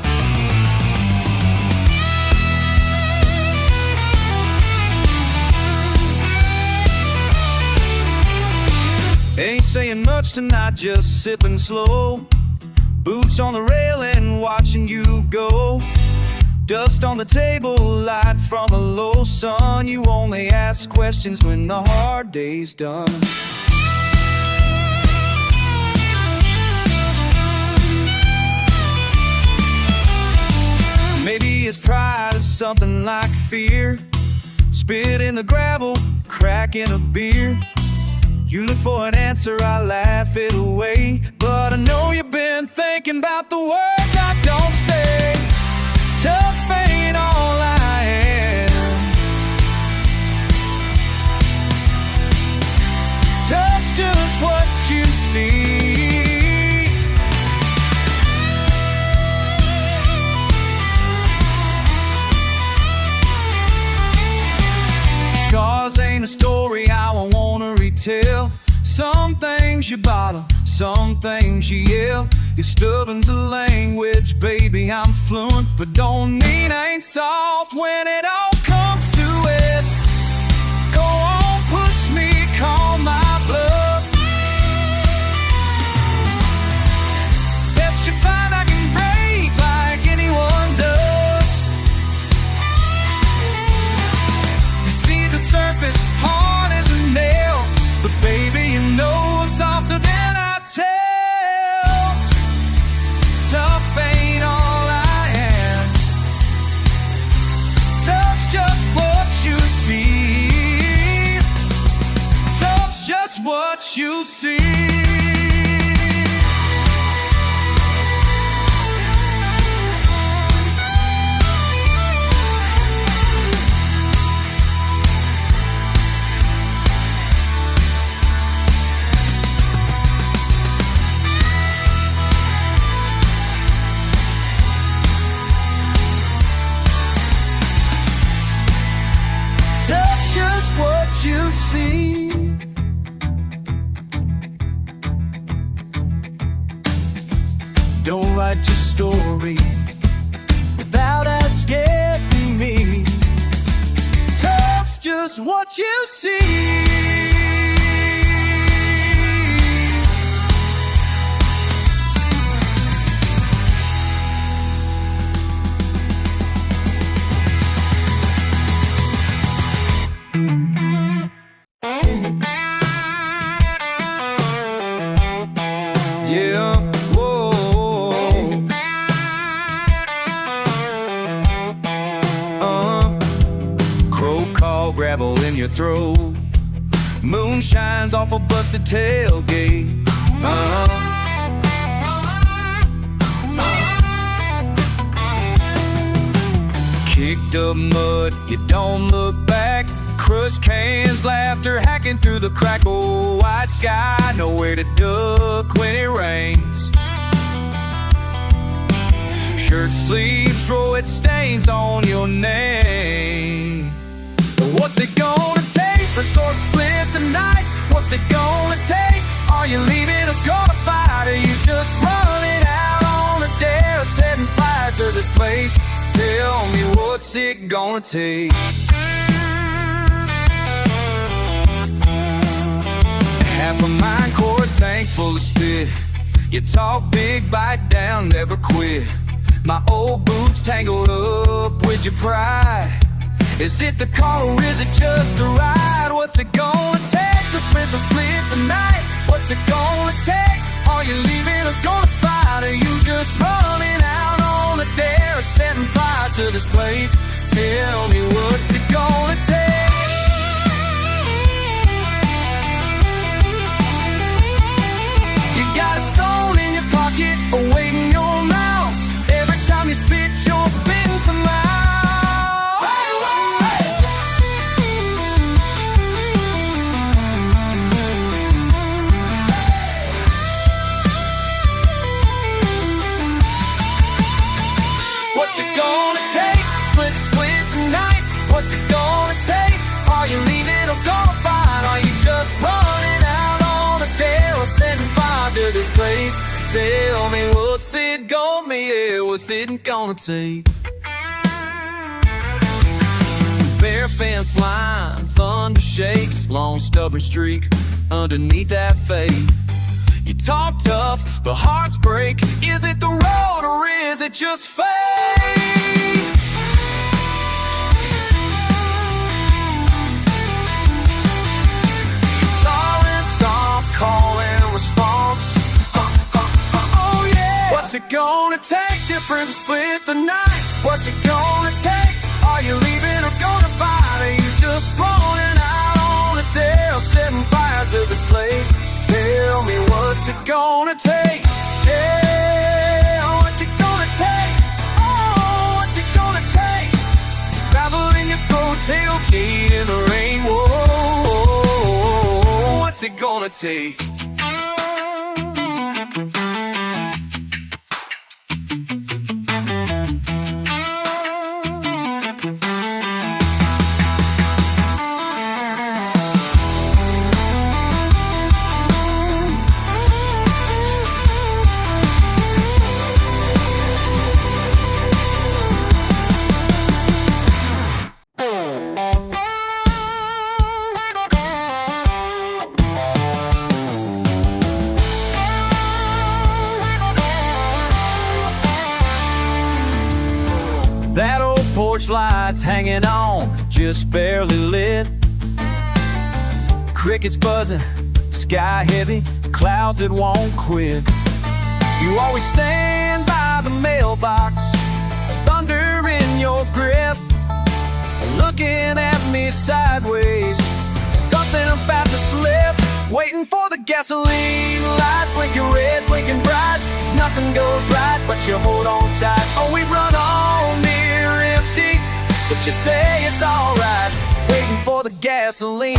Ain't saying much tonight, just sipping slow. Boots on the railing, watching you go. Dust on the table, light from a low sun. You only ask questions when the hard day's done. Maybe his pride is something like fear. Spit in the gravel, crack in a beer. You look for an answer, I laugh it away. But I know you've been thinking about the words I don't say. Tough ain't all I am. Tough's just what you see. Scars ain't a story I wanna retell. Some things you bottle, some things you yell. You're stubborn to language, baby, I'm fluent, but don't mean I ain't soft when it all comes to it. Go on, push me, call my bluff. Bet you find I can break like anyone does. You see the surface, hard as a nail, but baby, you know I'm softer than I tell. Tough ain't all I am. Tough's just what you see. Tough's just what you see. Tough's just what you see. Don't write your story without asking me. Tough's just what you see. Yeah, whoa. Crow call, gravel in your throat. Moon shines off a busted tailgate. Kicked up mud, you don't look back. Crushed cans, laughter hacking through the crack. Oh, white sky, nowhere to duck when it rains. Shirt sleeves, road stains on your name. What's it gonna take for sort of split the night? What's it gonna take? Are you leaving or gonna fight? Are you just running out on a dare, setting fire to this place? Tell me, what's it gonna take? Half a mine, core tank full of spit. You talk big, bite down, never quit. My old boots tangled up with your pride. Is it the car or is it just the ride? What's it gonna take to split the night? What's it gonna take? Are you leaving or gonna fight? Are you just running out on a dare, setting fire to this place? Tell me, what's it gonna take? You got a stone in your pocket, a weight in your mouth. Every time you spit, you're spitting some out. What's it gonna take? Split the night. What's it gonna take? Are you leaving or gonna fight? Are you just running out on a dare or setting fire to this place? Tell me, what's it gonna be? Yeah, what's it gonna take? Bare fence line, thunder shakes, long stubborn streak underneath that fade. You talk tough, but hearts break. Is it the road or is it just fate? Guitar and stomp, call and response. Oh yeah. What's it gonna take? Different to split the night. What's it gonna take? Are you leaving or gonna fight? Are you just rolling out on a dare, girl setting fire to this place. Tell me what's it gonna take? Yeah, what's it gonna take? Oh, what's it gonna take? Traveling your coat tailgate in the rain. Whoa, what's it gonna take? That old porch light's hanging on, just barely lit. Crickets buzzing, sky heavy, clouds that won't quit. You always stand by the mailbox, thunder in your grip, looking at me sideways, something about to slip. Waiting for the gasoline light, blinking red, blinking bright. Nothing goes right, but you hold on tight. Oh, we run on near empty, but you say it's alright. Waiting for the gasoline.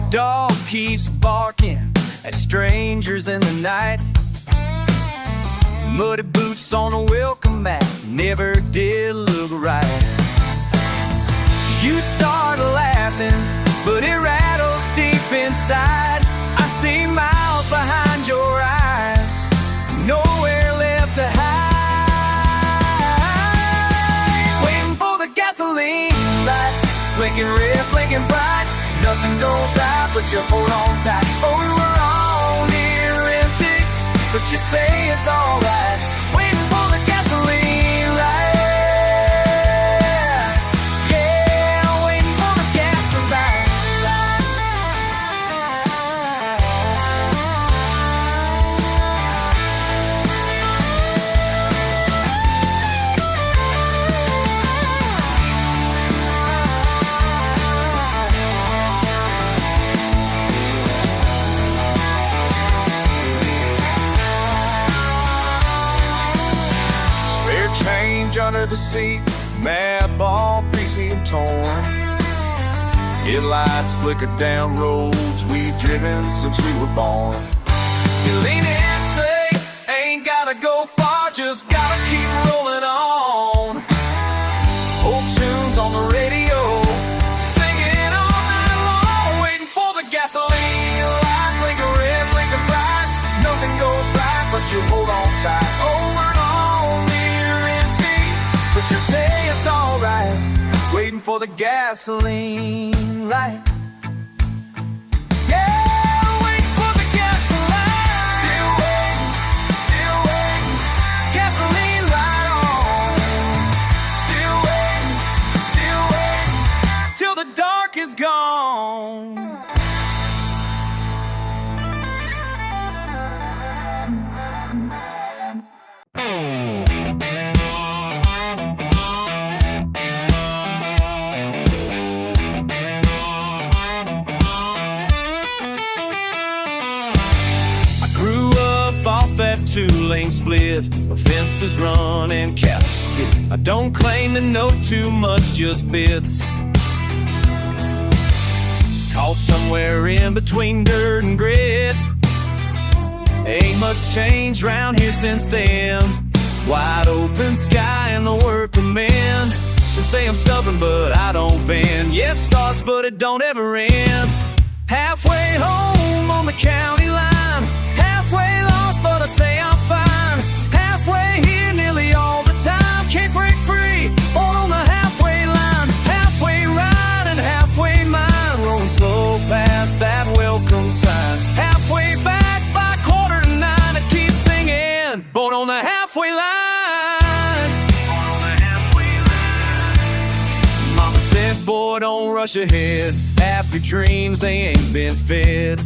Dog keeps barking at strangers in the night. Muddy boots on a welcome mat never did look right. You start laughing, but it rattles deep inside. I see miles behind your eyes, nowhere left to hide. Waiting for the gasoline light, blinking red, blinking bright. Nothing goes right, but you hold on tight. Oh, we were all near empty, but you say it's alright. Waiting for the gasoline light. Under the seat, map all greasy and torn. Headlights flicker down roads we've driven since we were born. You lean in, say, ain't gotta go far, just gotta keep rolling on. Old tunes on the radio, singing all night long. Waiting for the gasoline light, blinking red, blinking bright. Nothing goes right, but you hold on tight. Over and on near empty, but you say it's alright. Waiting for the gasoline light. Yeah, waiting for the gasoline. Still waiting, still waiting. Gasoline light on. Still waiting, till the dark is gone. That two-lane split, fences run and cattle sit. I don't claim to know too much, just bits. Caught somewhere in between dirt and grit. Ain't much changed round here since then. Wide open sky and the work of men. Should say I'm stubborn, but I don't bend. Yeah, it starts, but it don't ever end. Halfway home on the county line, halfway lost, but I say I'm fine. Halfway here nearly all the time. Can't break free, born on the halfway line. Halfway right and halfway mine. Rolling slow past that welcome sign. Halfway back by 8:45. I keep singing, born on the halfway line. Born on the halfway line. Mama said, boy, don't rush ahead. Half your dreams, they ain't been fed.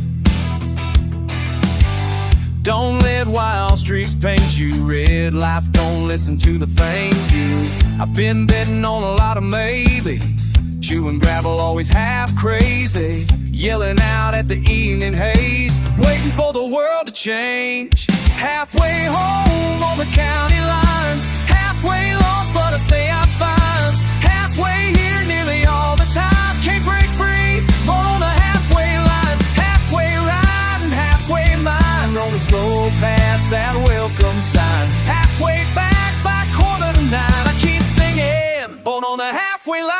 Don't let wild streaks paint you red. Life don't listen to the things you. I've been betting on a lot of maybe. Chewing gravel always half crazy. Yelling out at the evening haze. Waiting for the world to change. Halfway home on the county line. Halfway lost but I say I'm fine. Halfway here nearly all the time. Can't break free, on the halfway line. Halfway ride and halfway mine. Rolling slow past that welcome sign. Halfway back by 8:45. I keep singing, born on the halfway line.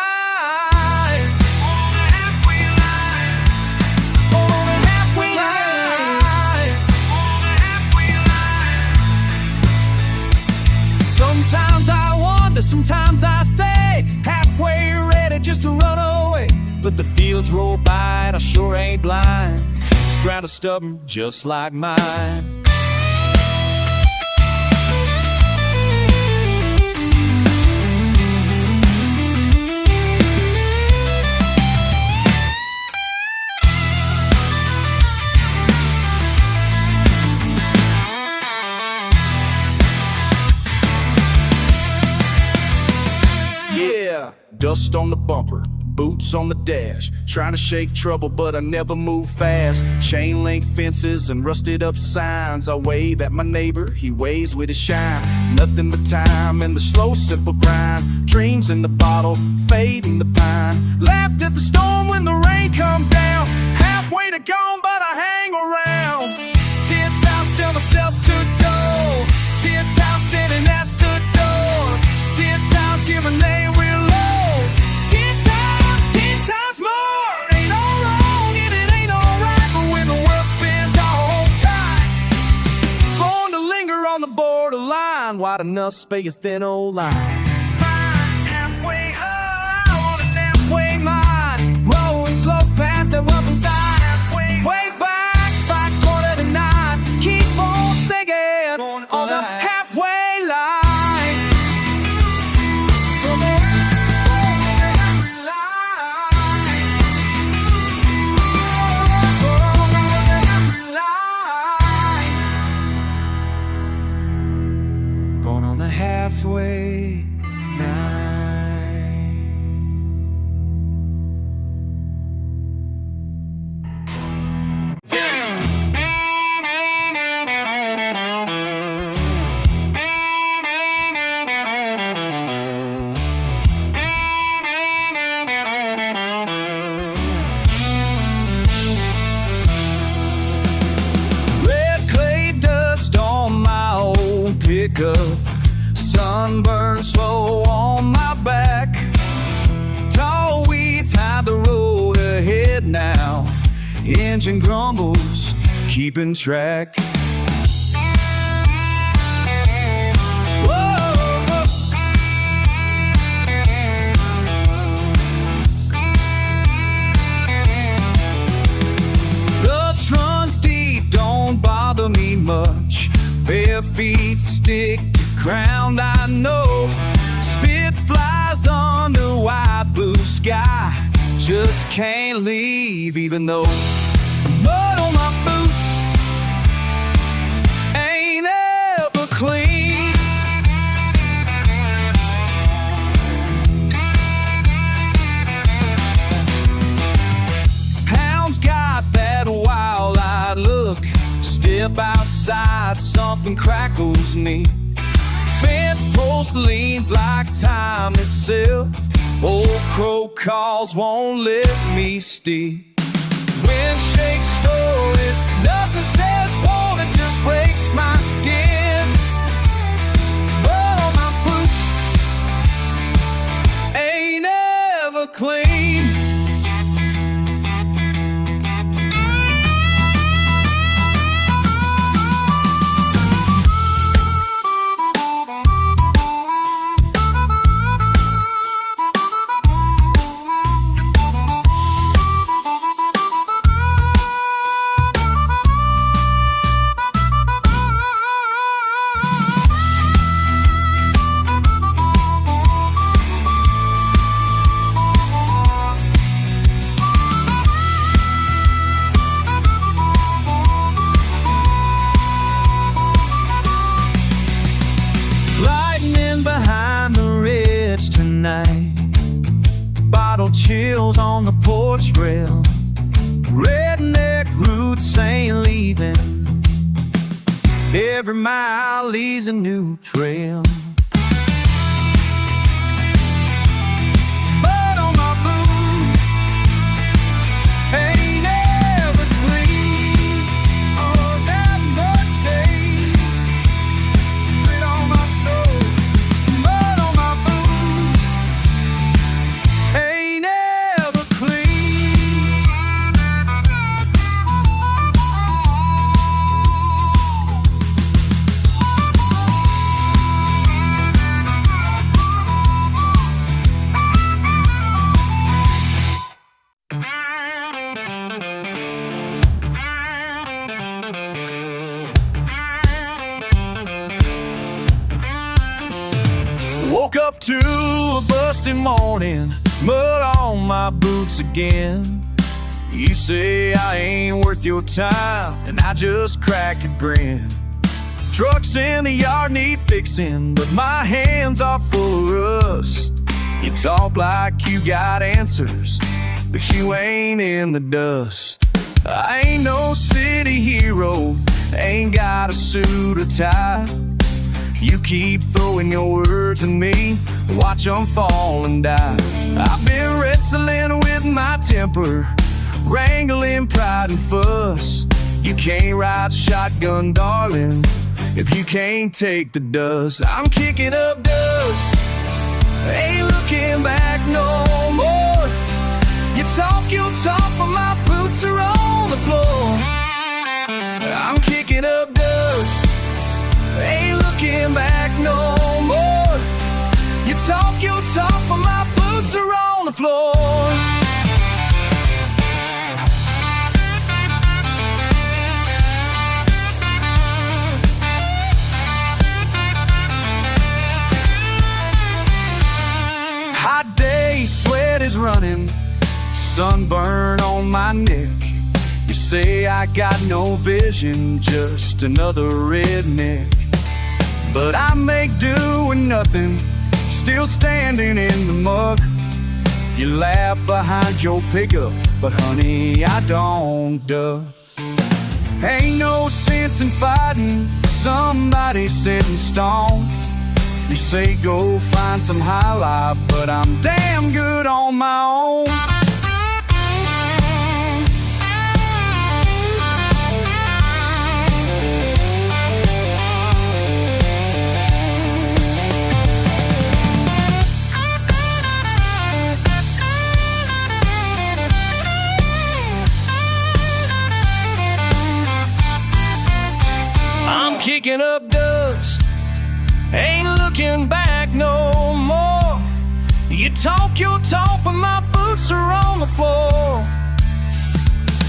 Sometimes I wonder, sometimes I stay halfway ready just to run away. But the fields roll by and I sure ain't blind. This ground is stubborn just like mine. Dust on the bumper, boots on the dash. Trying to shake trouble, but I never move fast. Chain link fences and rusted up signs. I wave at my neighbor, he waves with his shine. Nothing but time and the slow, simple grind. Dreams in the bottle, fading the pine. Laughed at the storm when the rain come down. Halfway to gone, but I hang around. 10 times tell myself to go. 10 times standing at the door. 10 times hear my name real low. 10 times more. Ain't all wrong and it ain't alright, but when the world spins, I'll hold tight. Born to linger on the borderline, wide enough space, thin old line. Mine's halfway high on an halfway mine. Rolling slow past that welcome sign. Halfway way back by 8:45. Keep on singing on the halfway line. Halfway line. Red clay dust on my old pickup. Sunburn slow on my back. Tall weeds hide the road ahead now. Engine grumbles, keeping track. Whoa. Dust runs deep, don't bother me much. Bare feet stick to ground, I know. Spit flies on the wide blue sky. Just can't leave, even though mud on my boots ain't ever clean. Hound's got that wild-eyed look. Step outside, something crackles me. Fence post leans like time itself. Old crow calls, won't let me steal. Wind shakes stories, nothing says warm, it just breaks my skin. But on my boots ain't ever clean. your trail. Redneck roots ain't leaving. Every mile leads a new trail. Mud on my boots ain't ever clean. Oh, that mud stains grit on my soul. Mud on my boots ain't ever clean. Woke up to a busted morning, mud on my boots again. You say I ain't worth your time, and I just crack a grin. Trucks in the yard need fixing, but my hands are full of rust. You talk like you got answers, but you ain't in the dust. I ain't no city hero, ain't got a suit or tie. You keep throwing your words at me, watch them fall and die. I've been wrestling with my temper, wrangling pride and fuss. You can't ride shotgun, darling, if you can't take the dust. I'm kicking up dust, ain't looking back no more. You talk your talk, but my boots are on the floor. I'm kicking up dust, ain't looking back no more. You talk your talk, but my boots are on the floor. Hot day, sweat is running, sunburn on my neck. You say I got no vision, just another redneck. But I make do with nothing, still standing in the mud. You laugh behind your pickup, but honey, I don't duck. Ain't no sense in fighting somebody set in stone. You say go find some high life, but I'm damn good on my own. Kicking up dust, ain't looking back no more. You talk your talk, but my boots are on the floor.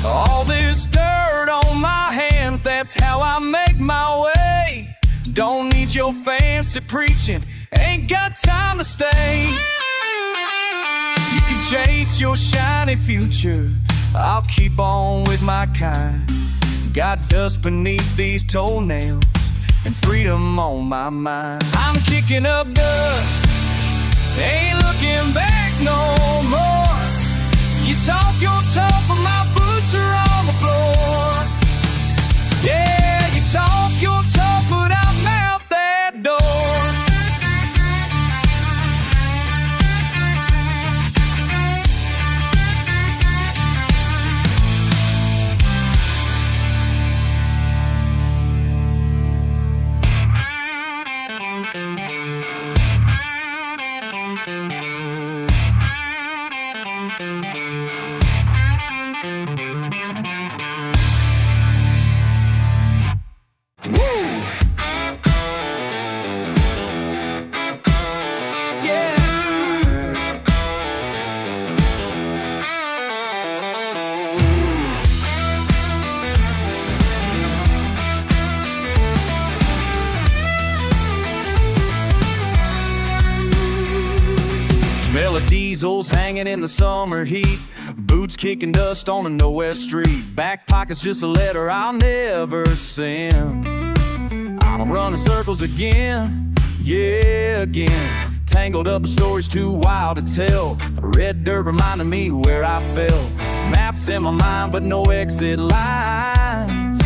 All this dirt on my hands, that's how I make my way. Don't need your fancy preaching, ain't got time to stay. You can chase your shiny future, I'll keep on with my kind. Got dust beneath these toenails and freedom on my mind. I'm kicking up dust, ain't looking back no more. You talk your talk, but my boots are on the floor. Yeah, you talk your talk, but I'm out that door. Smell of diesels hanging in the summer heat, boots kicking dust on a nowhere street. Back pocket's just a letter I'll never send. I'm running circles again, yeah, again. tangled up, stories too wild to tell. Red dirt reminded me where I fell. Maps in my mind, but no exit lines.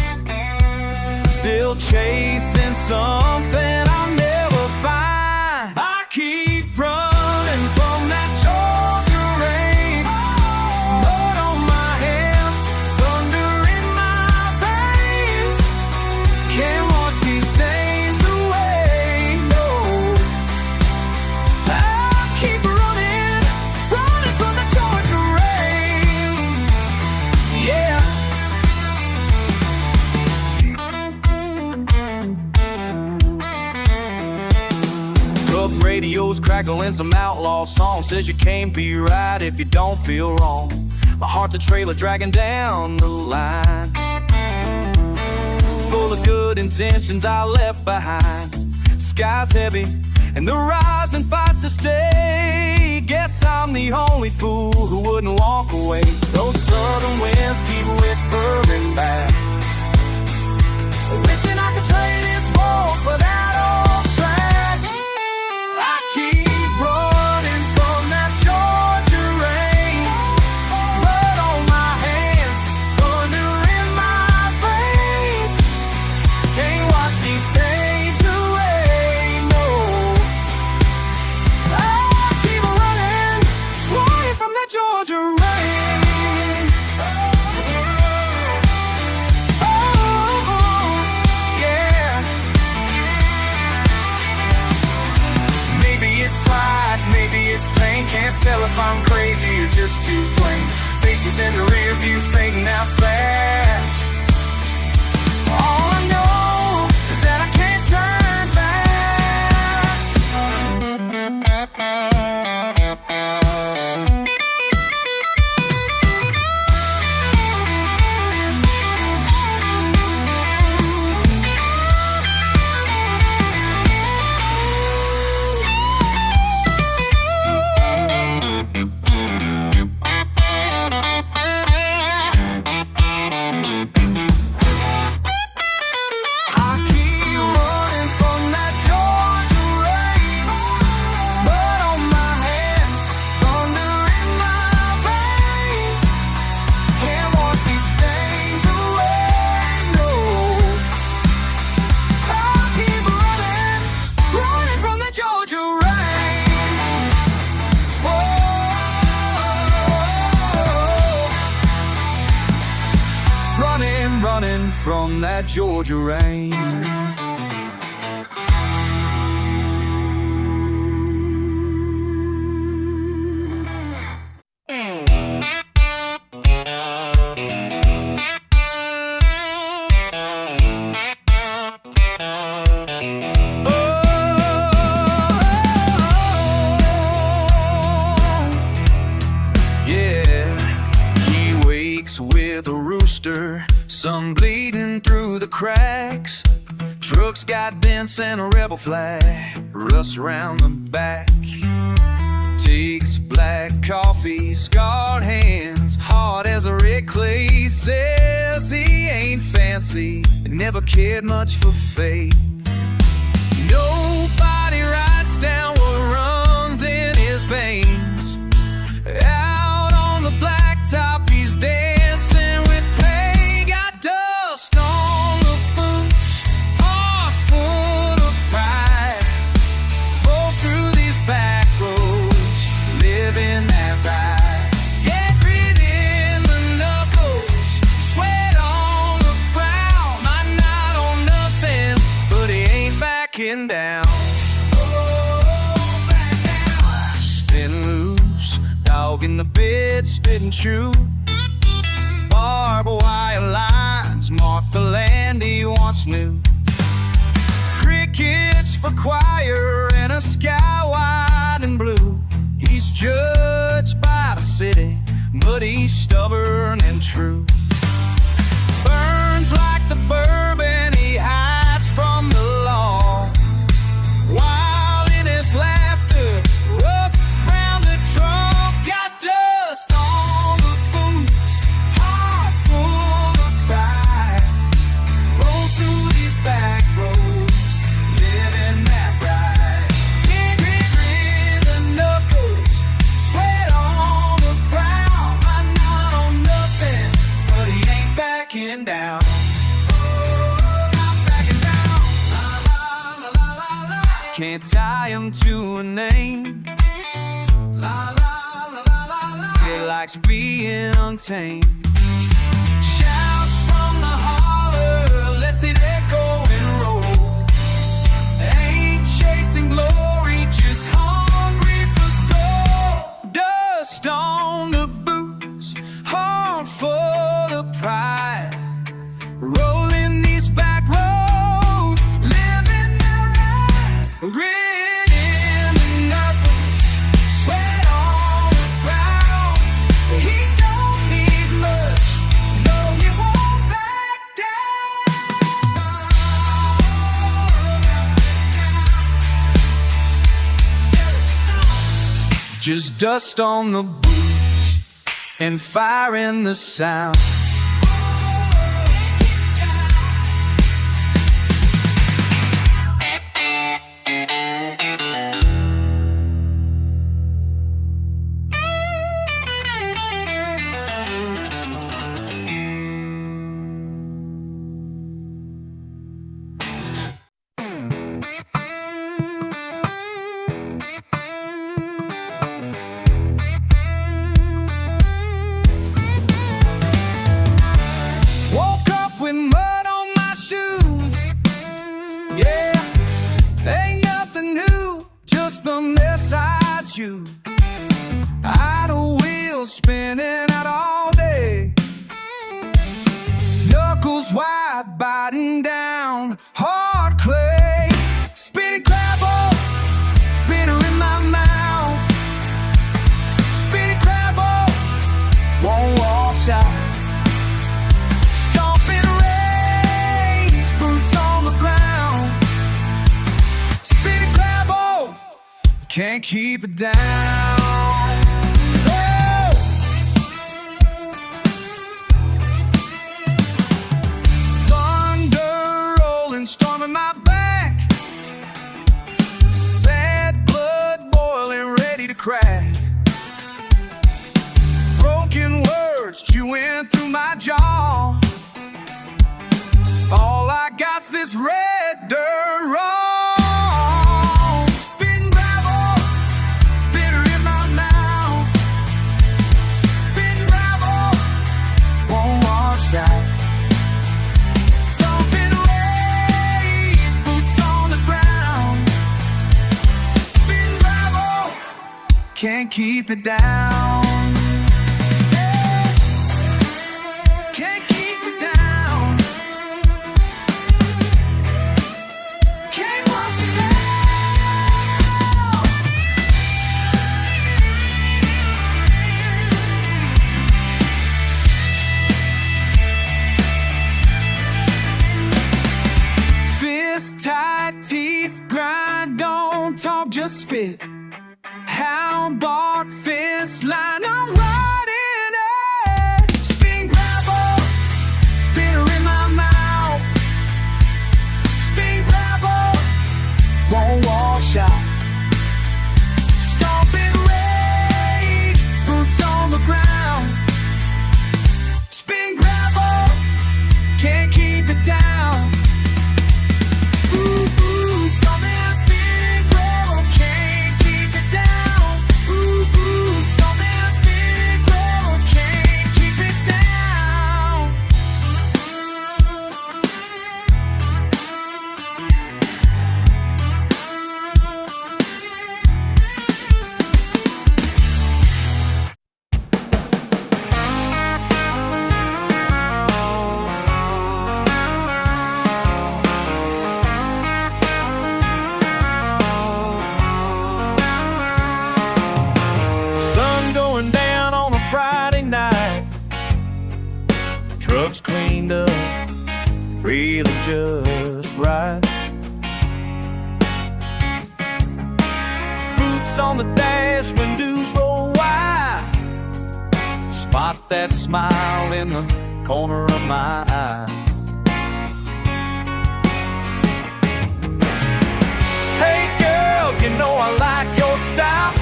Still chasing something I'll never find. I keep running from that Georgia rain. Mud on my hands, thunder in my veins. Can't wash these stains away, no. I keep running, running from the Georgia rain. Yeah. Truck radios crackling some outlaw song. Says you can't be right if you don't feel wrong. My heart's a trailer dragging down the line, full of good intentions I left behind. Sky's heavy and the rising fights to stay. Guess I'm the only fool who wouldn't walk away. Those southern winds keep whispering back, wishing I could trade this walk for that old track. I keep running from that Georgia rain. Blood on my hands, thunder in my veins. Can't wash these stains away, no. I keep running, running from that Georgia rain. Oh, yeah. Maybe it's pride, maybe it's pain. Can't tell if I'm crazy or just too plain. Faces in the rear view fading out fast. All I know is that I can't turn back. I keep running from that Georgia rain. Blood on my hands, thunder in my veins. Can't wash these stains away, no. I keep running, running from the Georgia rain. Whoa. Running, running from that Georgia rain. He wakes with a rooster, sun bleeding through the cracks. Truck's got dents and a rebel flag, rust around the back. Takes black coffee, scarred hands, hard as a red clay. Says he ain't fancy, never cared much for fate. Nobody writes down what runs in his veins. Out on the blacktop, he's dancing with pain. Got dust on the boots, heart full of pride. Roll through these back roads, living that ride. Yeah, grit in the knuckles, sweat on the ground. Might not own nothing, but he ain't backing down. Spin loose, dog in the bed, spitting true. Barbed wire lines mark the land he once knew. Crickets for choir and a sky wide and blue. He's judged by the city, but he's stubborn and true. Burns like the bourbon he hides from the law. While in his laughter, rough round the trunk. Got dust on the boots, heart full of pride. Rolls through these back roads, living that ride. Grit backing down. Not backing down. La, la, la, la, la, la. Can't tie him to a name. La, la, la, la, la, la. He likes being untamed. Shouts from the holler, lets it echo and roll. Ain't chasing glory, just hungry for soul. Dust on the boots, heart full of pride. Rolling these back roads, living the ride. Grin in nothing, sweat on the ground. He don't need much, no, he won't back down. Just dust on the boots and fire in the sound. Woke up with mud on my shoes. Yeah, ain't nothing new, just the mess I chew. Idle wheels spinning out all day. Knuckles wide, biting down hard clay. Spinning gravel, bitter in my mouth. Spinning gravel, won't wash out. Stomping rains, boots on the ground. Spinning gravel, can't keep it down. Oh! Thunder rolling, storming my back. Bad blood boiling, ready to crack. Broken words chewing through my jaw. All I got's this red dirt raw. Spin gravel, bitter in my mouth. Spin gravel, won't wash out. Stomping waves, boots on the ground. Spin gravel, can't keep it down. Can't keep it down. Can't wash it out. Fist tight, teeth grind, don't talk, just spit. Hound bark, fist line, I'm riding it. Spin gravel, bitter in my mouth. Spin gravel, won't wash out. Stomping rage, boots on the ground. Spin gravel, can't keep it down. Ooh, ooh, stomping, spin gravel, can't keep it down. Ooh, ooh, stomping, spin gravel, can't keep it down. Sun going down on a Friday night. Truck's cleaned up, feeling just right. Boots on the dash, windows roll wide. Spot that smile in the corner of my eye. Hey girl, you know I like your style.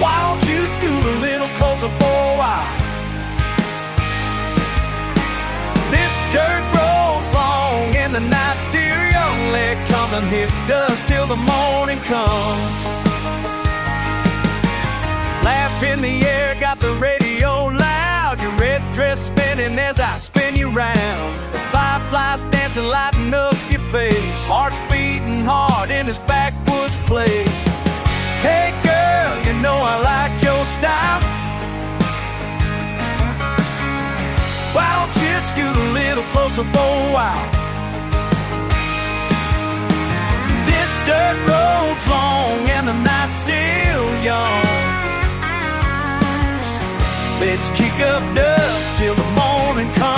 Why don't you scoot a little closer for a while? and the night's still young. Let it come and hit dust till the morning comes. Laugh in the air, got the radio loud. Your red dress spinning as I spin you round. The fireflies dancing, lighting up your face. Heart's beating hard in this backwoods place. Hey girl, you know I like your style. Why don't you scoot a little closer for a while? This dirt road's long and the night's still young. Let's kick up dust till the morning comes.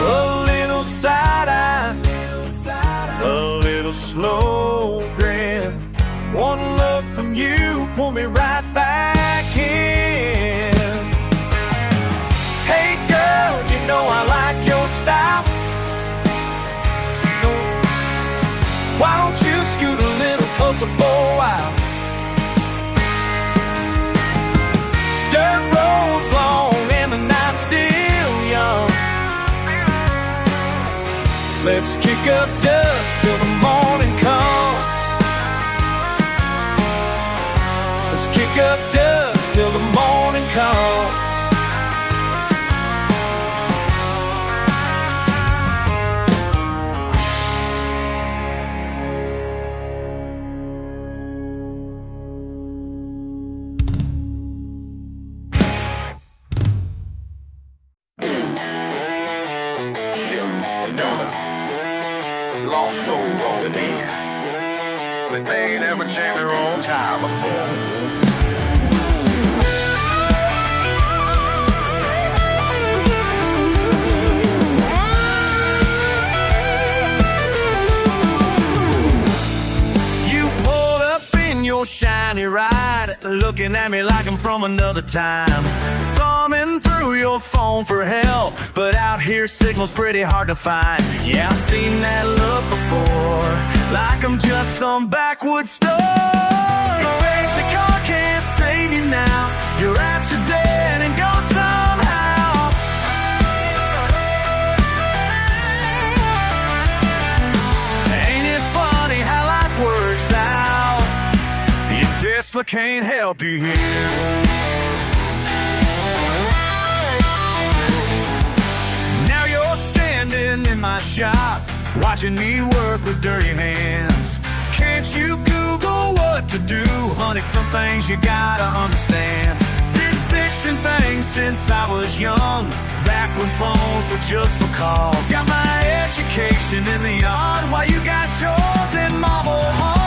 A little side-eye, a little slow grin. One look from you, pull me right back in. Hey girl, you know I like your style. Why don't you scoot a little closer for a while? This dirt road's long and the night's still young. Let's kick up dust till the morning comes. Let's kick up dust till the morning comes. Lost soul rolling in, but they ain't ever changed their own time before. You pulled up in your shiny ride, looking at me like I'm from another time. Thumbing through your phone for help, but out here signal's pretty hard to find. Yeah, I've seen that look before, like I'm just some backwoods store. Your fancy car can't save you now. Your apps are dead and gone somehow. Ain't it funny how life works out? Your Tesla can't help you here. In my shop, watching me work with dirty hands. Can't you Google what to do? Honey, some things you gotta understand. Been fixing things since I was young, back when phones were just for calls. Got my education in the yard while you got yours in mobile homes.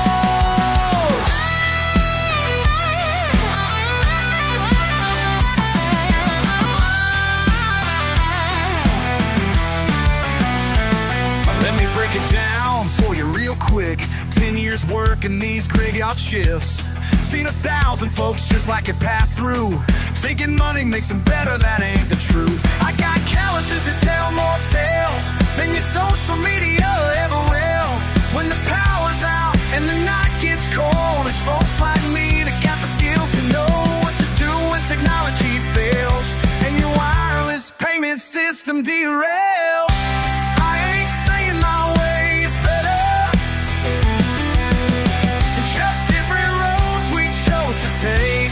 Let me break it down for you real quick. 10 years working these graveyard shifts. Seen 1,000 folks just like it pass through, thinking money makes them better, that ain't the truth. I got calluses that tell more tales than your social media ever will. When the power's out and the night gets cold, there's folks like me that got the skills to know what to do when technology fails and your wireless payment system derails. Take.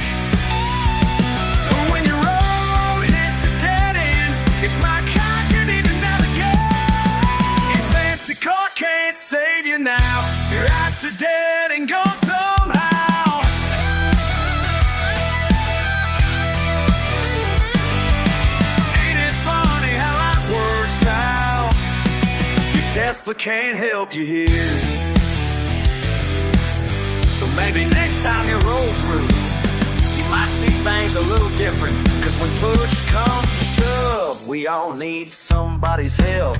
But when your road hits a dead end, it's my kind you need to navigate. Your fancy car can't save you now. Your apps are dead and gone somehow. Ain't it funny how life works out? Your Tesla can't help you here. So maybe next time you roll through, you might see things a little different. Cause when push comes to shove, we all need somebody's help.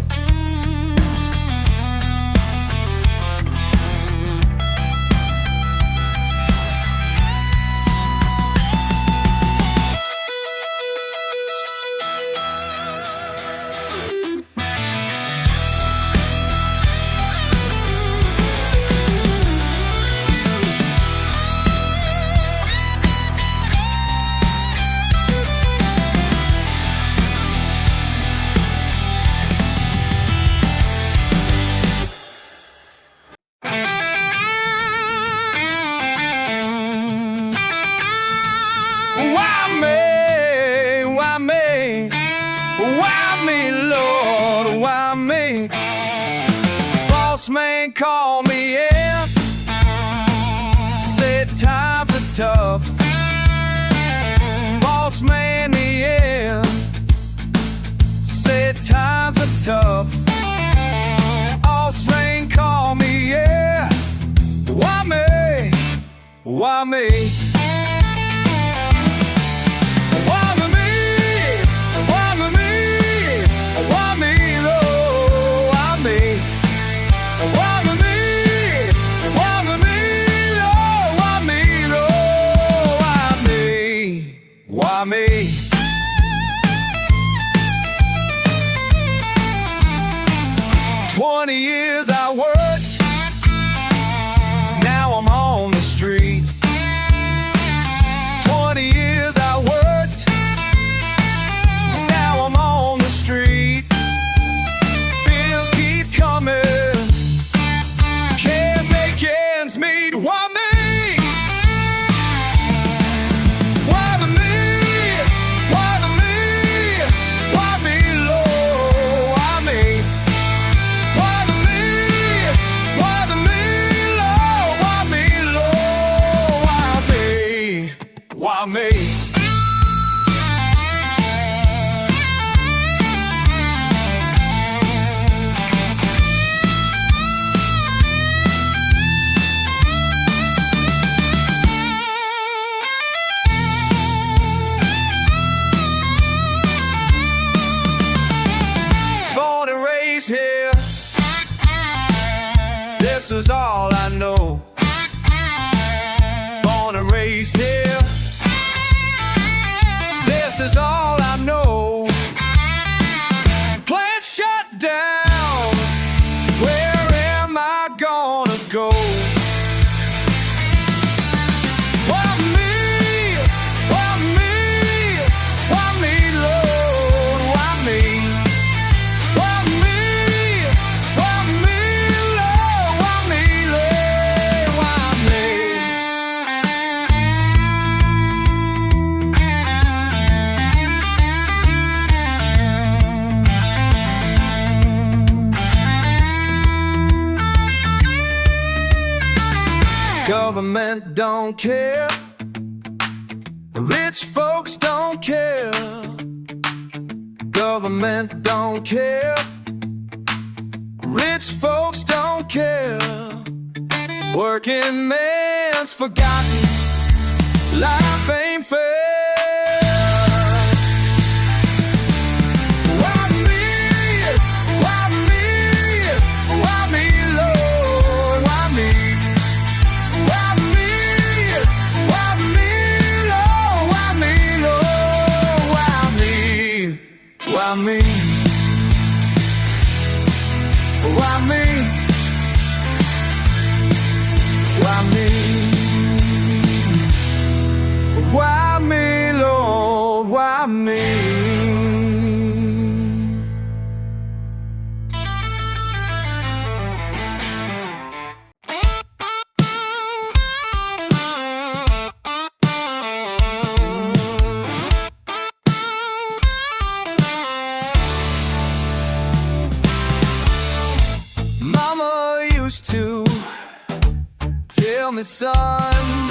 me. Boss man called me in, said times are tough. Boss man in, said times are tough. Boss man called me, yeah. Why me? Why me? Why me? Why me? Why me, Lord? Why me? Why me? Why me, Lord? Why me, Lord? Why me? Why me? 20 years I worked, now I'm on the street. 20 years I worked, now I'm on the street. Bills keep coming, can't make ends meet. Why me? Why me? Why me? Why me, Lord? Why me? Why me? Why me, Lord? Why me, Lord? Why me? Why me? Born and raised here, this is all I know. Born and raised here, this is all I know. Plant shut down, where am I gonna go? Why me? Why me? Why me, Lord? Why me? Why me? Why me, Lord? Why me, Lord? Why me? Government don't care, rich folks don't care. Government don't care, rich folks don't care. Working man's forgotten, life ain't fair. Why me? Why me? Why me, Lord? Why me? Why me? Why me, Lord? Why me, Lord? Why me? Why me? Why me? Why me? Why me, Lord? Why me? Mama used to tell me, son,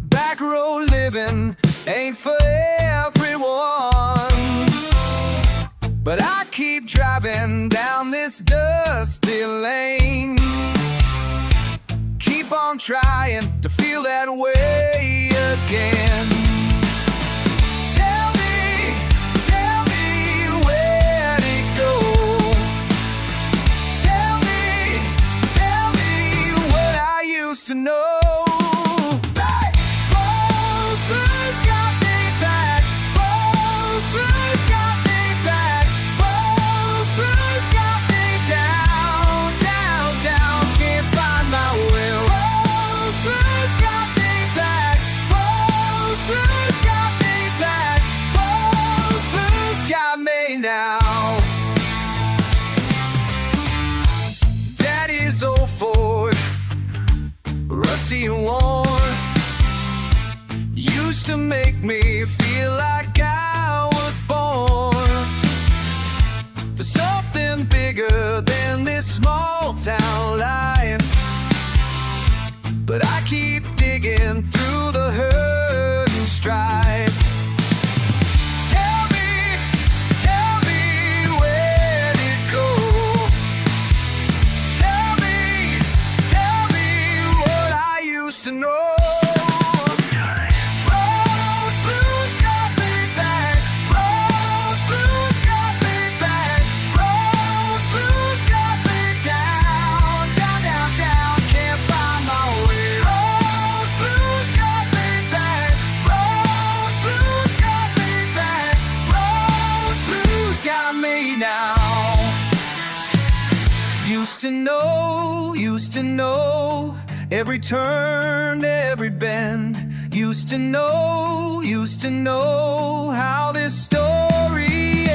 back road living ain't for everyone. But I keep driving down this dusty lane, keep on trying to feel that way again. Tell me where'd it go? Tell me what I used to know. Hey! Both blues got me back. Both blues got me back. Both blues got me down, down, down. Can't find my way. Both blues got me back. Both blues got me back. Both blues got me now. Daddy's old Ford, rusty and worn, used to make me feel like I was born for something big. bigger than this small town life, but I keep digging through the hurt and strife. Tell me, where'd it go? Tell me what I used to know. Used to know every turn, every bend. Used to know how this story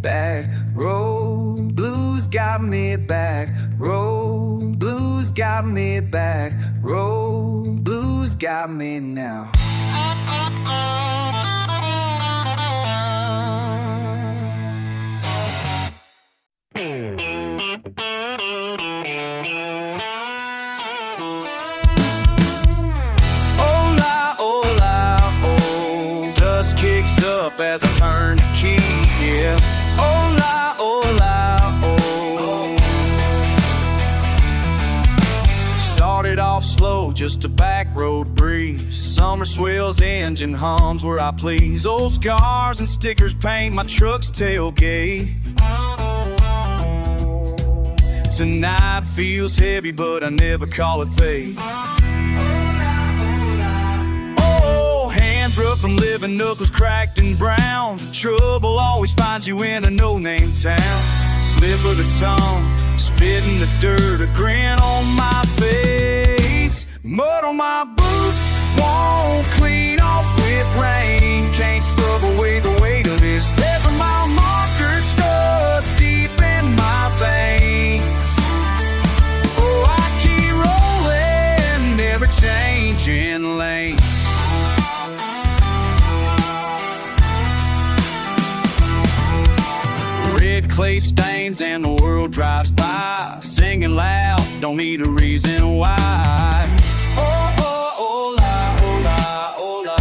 back road blues got me back road blues got me back road blues got me now. Dust kicks up as I turn the key, yeah. Hola, hola, oh. Started off slow, just a back road breeze. Summer swells, engine hums where I please. Old scars and stickers paint my truck's tailgate. Tonight feels heavy, but I never call it fate. Rough from living, knuckles cracked and brown. Trouble always finds you in a no-name town. Slip of the tongue, spit in the dirt, a grin on my face. Mud on my boots, won't clean off with rain. Can't scrub away the weight of this paper mile marker stuck deep in my veins. Oh, I keep rolling, never changing lanes. Clay stains and the world drives by, singing loud, don't need a reason why. Oh, oh, hola, hola, hola.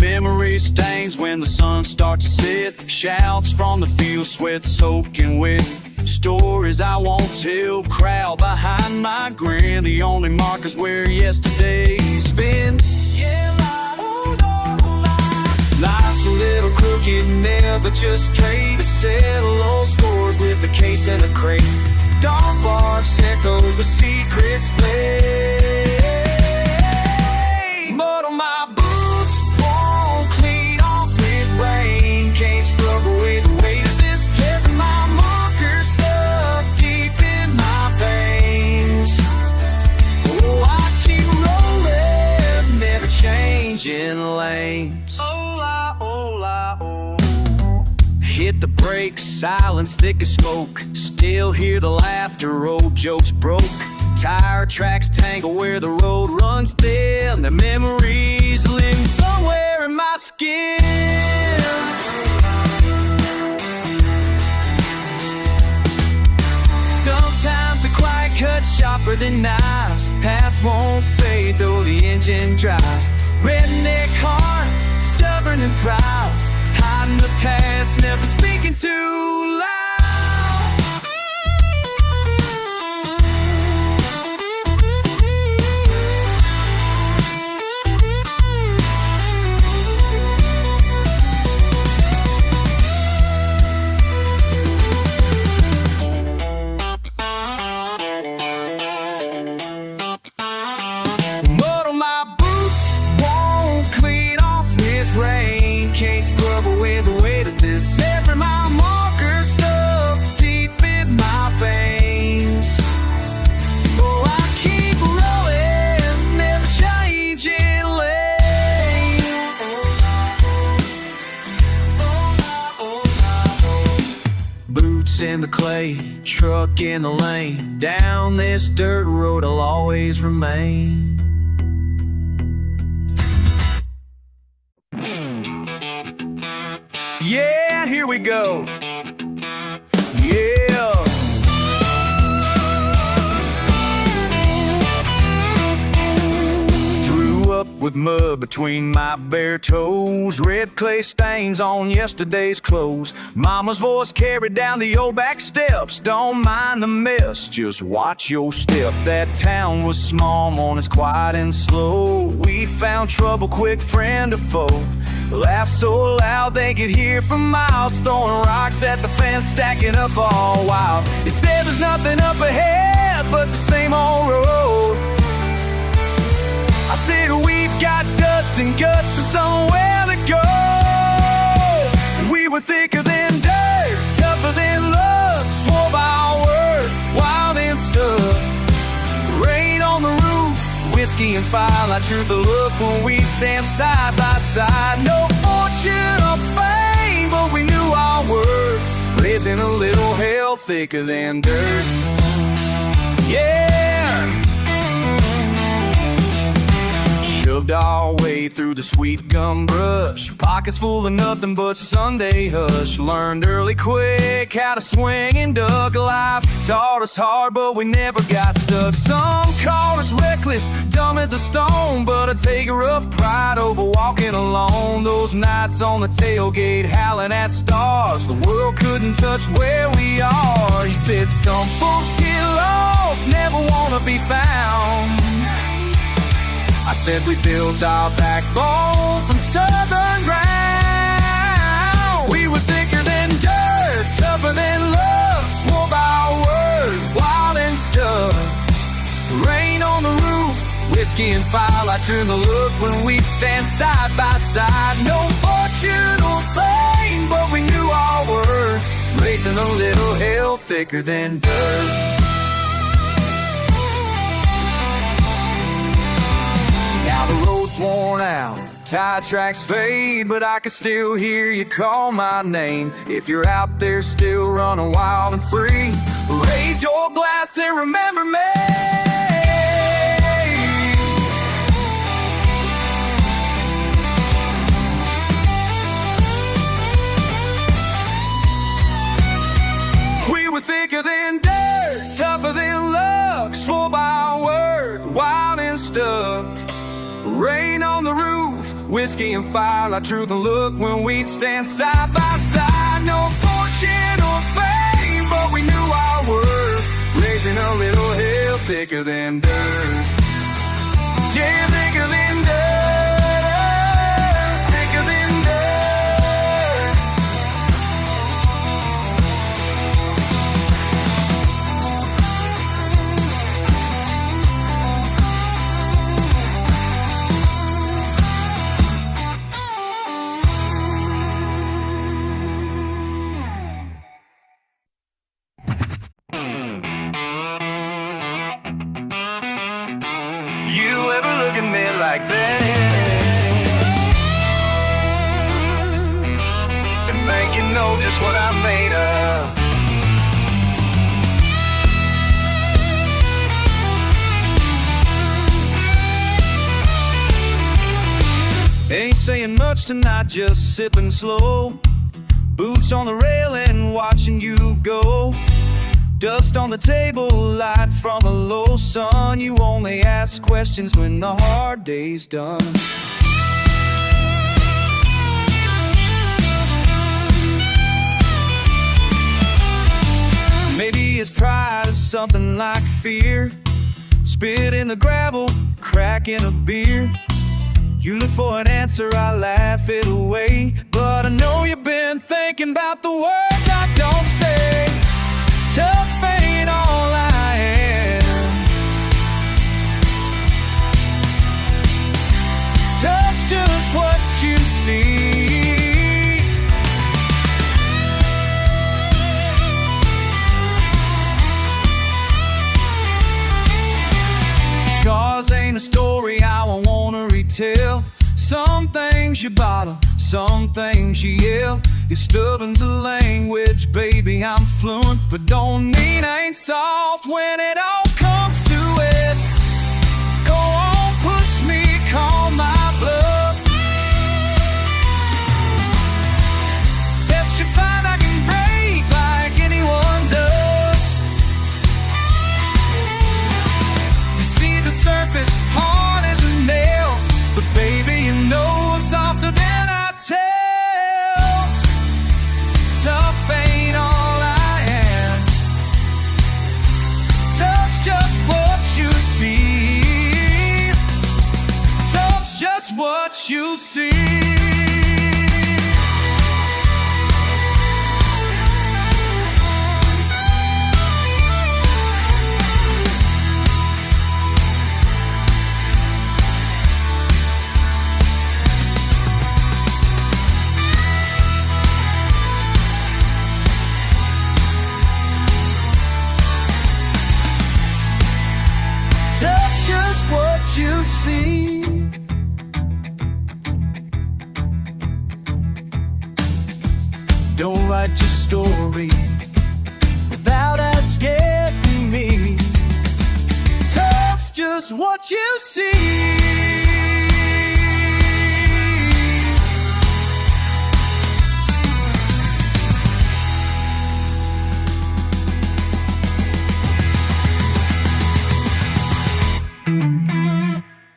Memory stains when the sun starts to set. Shouts from the field, sweat soaking wet. Stories I won't tell, crowd behind my grin. The only markers where yesterday's been. Life's a little crooked, never just straight. To settle old scores with a case and a crate. Dog barks, echoes with secrets laid. Mud on my boots, won't clean off with rain. Can't scrub away the weight of this paper. My marker stuck deep in my veins. Oh, I keep rolling, never changing lanes. Hit the brakes, silence thick as smoke. Still hear the laughter, old jokes broke. Tire tracks tangle where the road runs thin. The memories living somewhere in my skin. Sometimes the quiet cuts sharper than knives. Past won't fade though the engine drives. Redneck heart, stubborn and proud. Hiding the too loud. Mud on my boots won't clean off with rain. Can't scrub away the weight of this. Every mile marker stuck deep in my veins. Oh, I keep rolling, never changing lane. Boots in the clay, truck in the lane. Down this dirt road I'll always remain. Yeah, here we go. Yeah. Drew up with mud between my bare toes. Red clay stains on yesterday's clothes. Mama's voice carried down the old back steps. Don't mind the mess, just watch your step. That town was small, mornings quiet and slow. We found trouble quick, friend or foe. Laughed so loud they could hear for miles. Throwing rocks at the fence, stacking up all wild. They said there's nothing up ahead but the same old road. I said we've got dust and guts and somewhere to go. We were thicker than dirt, tougher than luck. Swore by our word, wild and stuck. Rain on the roof, whiskey and fire, like truth to look when we stand side by side. No fortune or fame, but we knew our worth. Raising a little hell thicker than dirt. Yeah. Shoved our way through the sweet gum brush. Pockets full of nothing but Sunday hush. Learned early quick how to swing and duck. Life taught us hard, but we never got stuck. Some called us reckless, dumb as a stone, but I take a rough pride over walking alone. Those nights on the tailgate howling at stars. The world couldn't touch where we are. You said some folks get lost, never wanna be found. I said we built our backbone from southern ground. We were thicker than dirt, tougher than love. Swore by our word, wild and stuck. Rain on the roof, whiskey and fire, like turn the look when we stand side by side. No fortune or fame, but we knew our worth. Raising a little hell thicker than dirt. Now the road's worn out, tire tracks fade, but I can still hear you call my name. If you're out there still running wild and free, raise your glass and remember me. We were thicker than dirt, tougher than luck. Swore by our word, wild and stuck. Rain on the roof, whiskey and fire, like truth and look when we'd stand side by side. No fortune or fame, but we knew our worth. Raising a little hell thicker than dirt. Yeah, thicker than dirt, thicker than dirt. You ever look at me like that and think you know just what I'm made of? Ain't saying much tonight, just sipping slow. Boots on the railing, watching you go. Dust on the table, light from a low sun. You only ask questions when the hard day's done. something like fear. Spit in the gravel, cracking a beer. You look for an answer, I laugh it away. But I know you've been thinking about the words I don't say. Tough ain't all I am. Tough's just what you see. Scars ain't a story I wanna retell. Some things you bottle, some things you yell. Your stubborn's a language, baby, I'm fluent, but don't mean I ain't soft when it all comes to it. Go on, push me, call my bluff. Bet you find I can break like anyone does. You see the surface, hard as a nail, but baby, you know I'm softer than I tell. Tough ain't all I am. Tough's just what you see. Tough's just what you see. Tough's just what you see. Don't write your story without asking me. Tough's just what you see.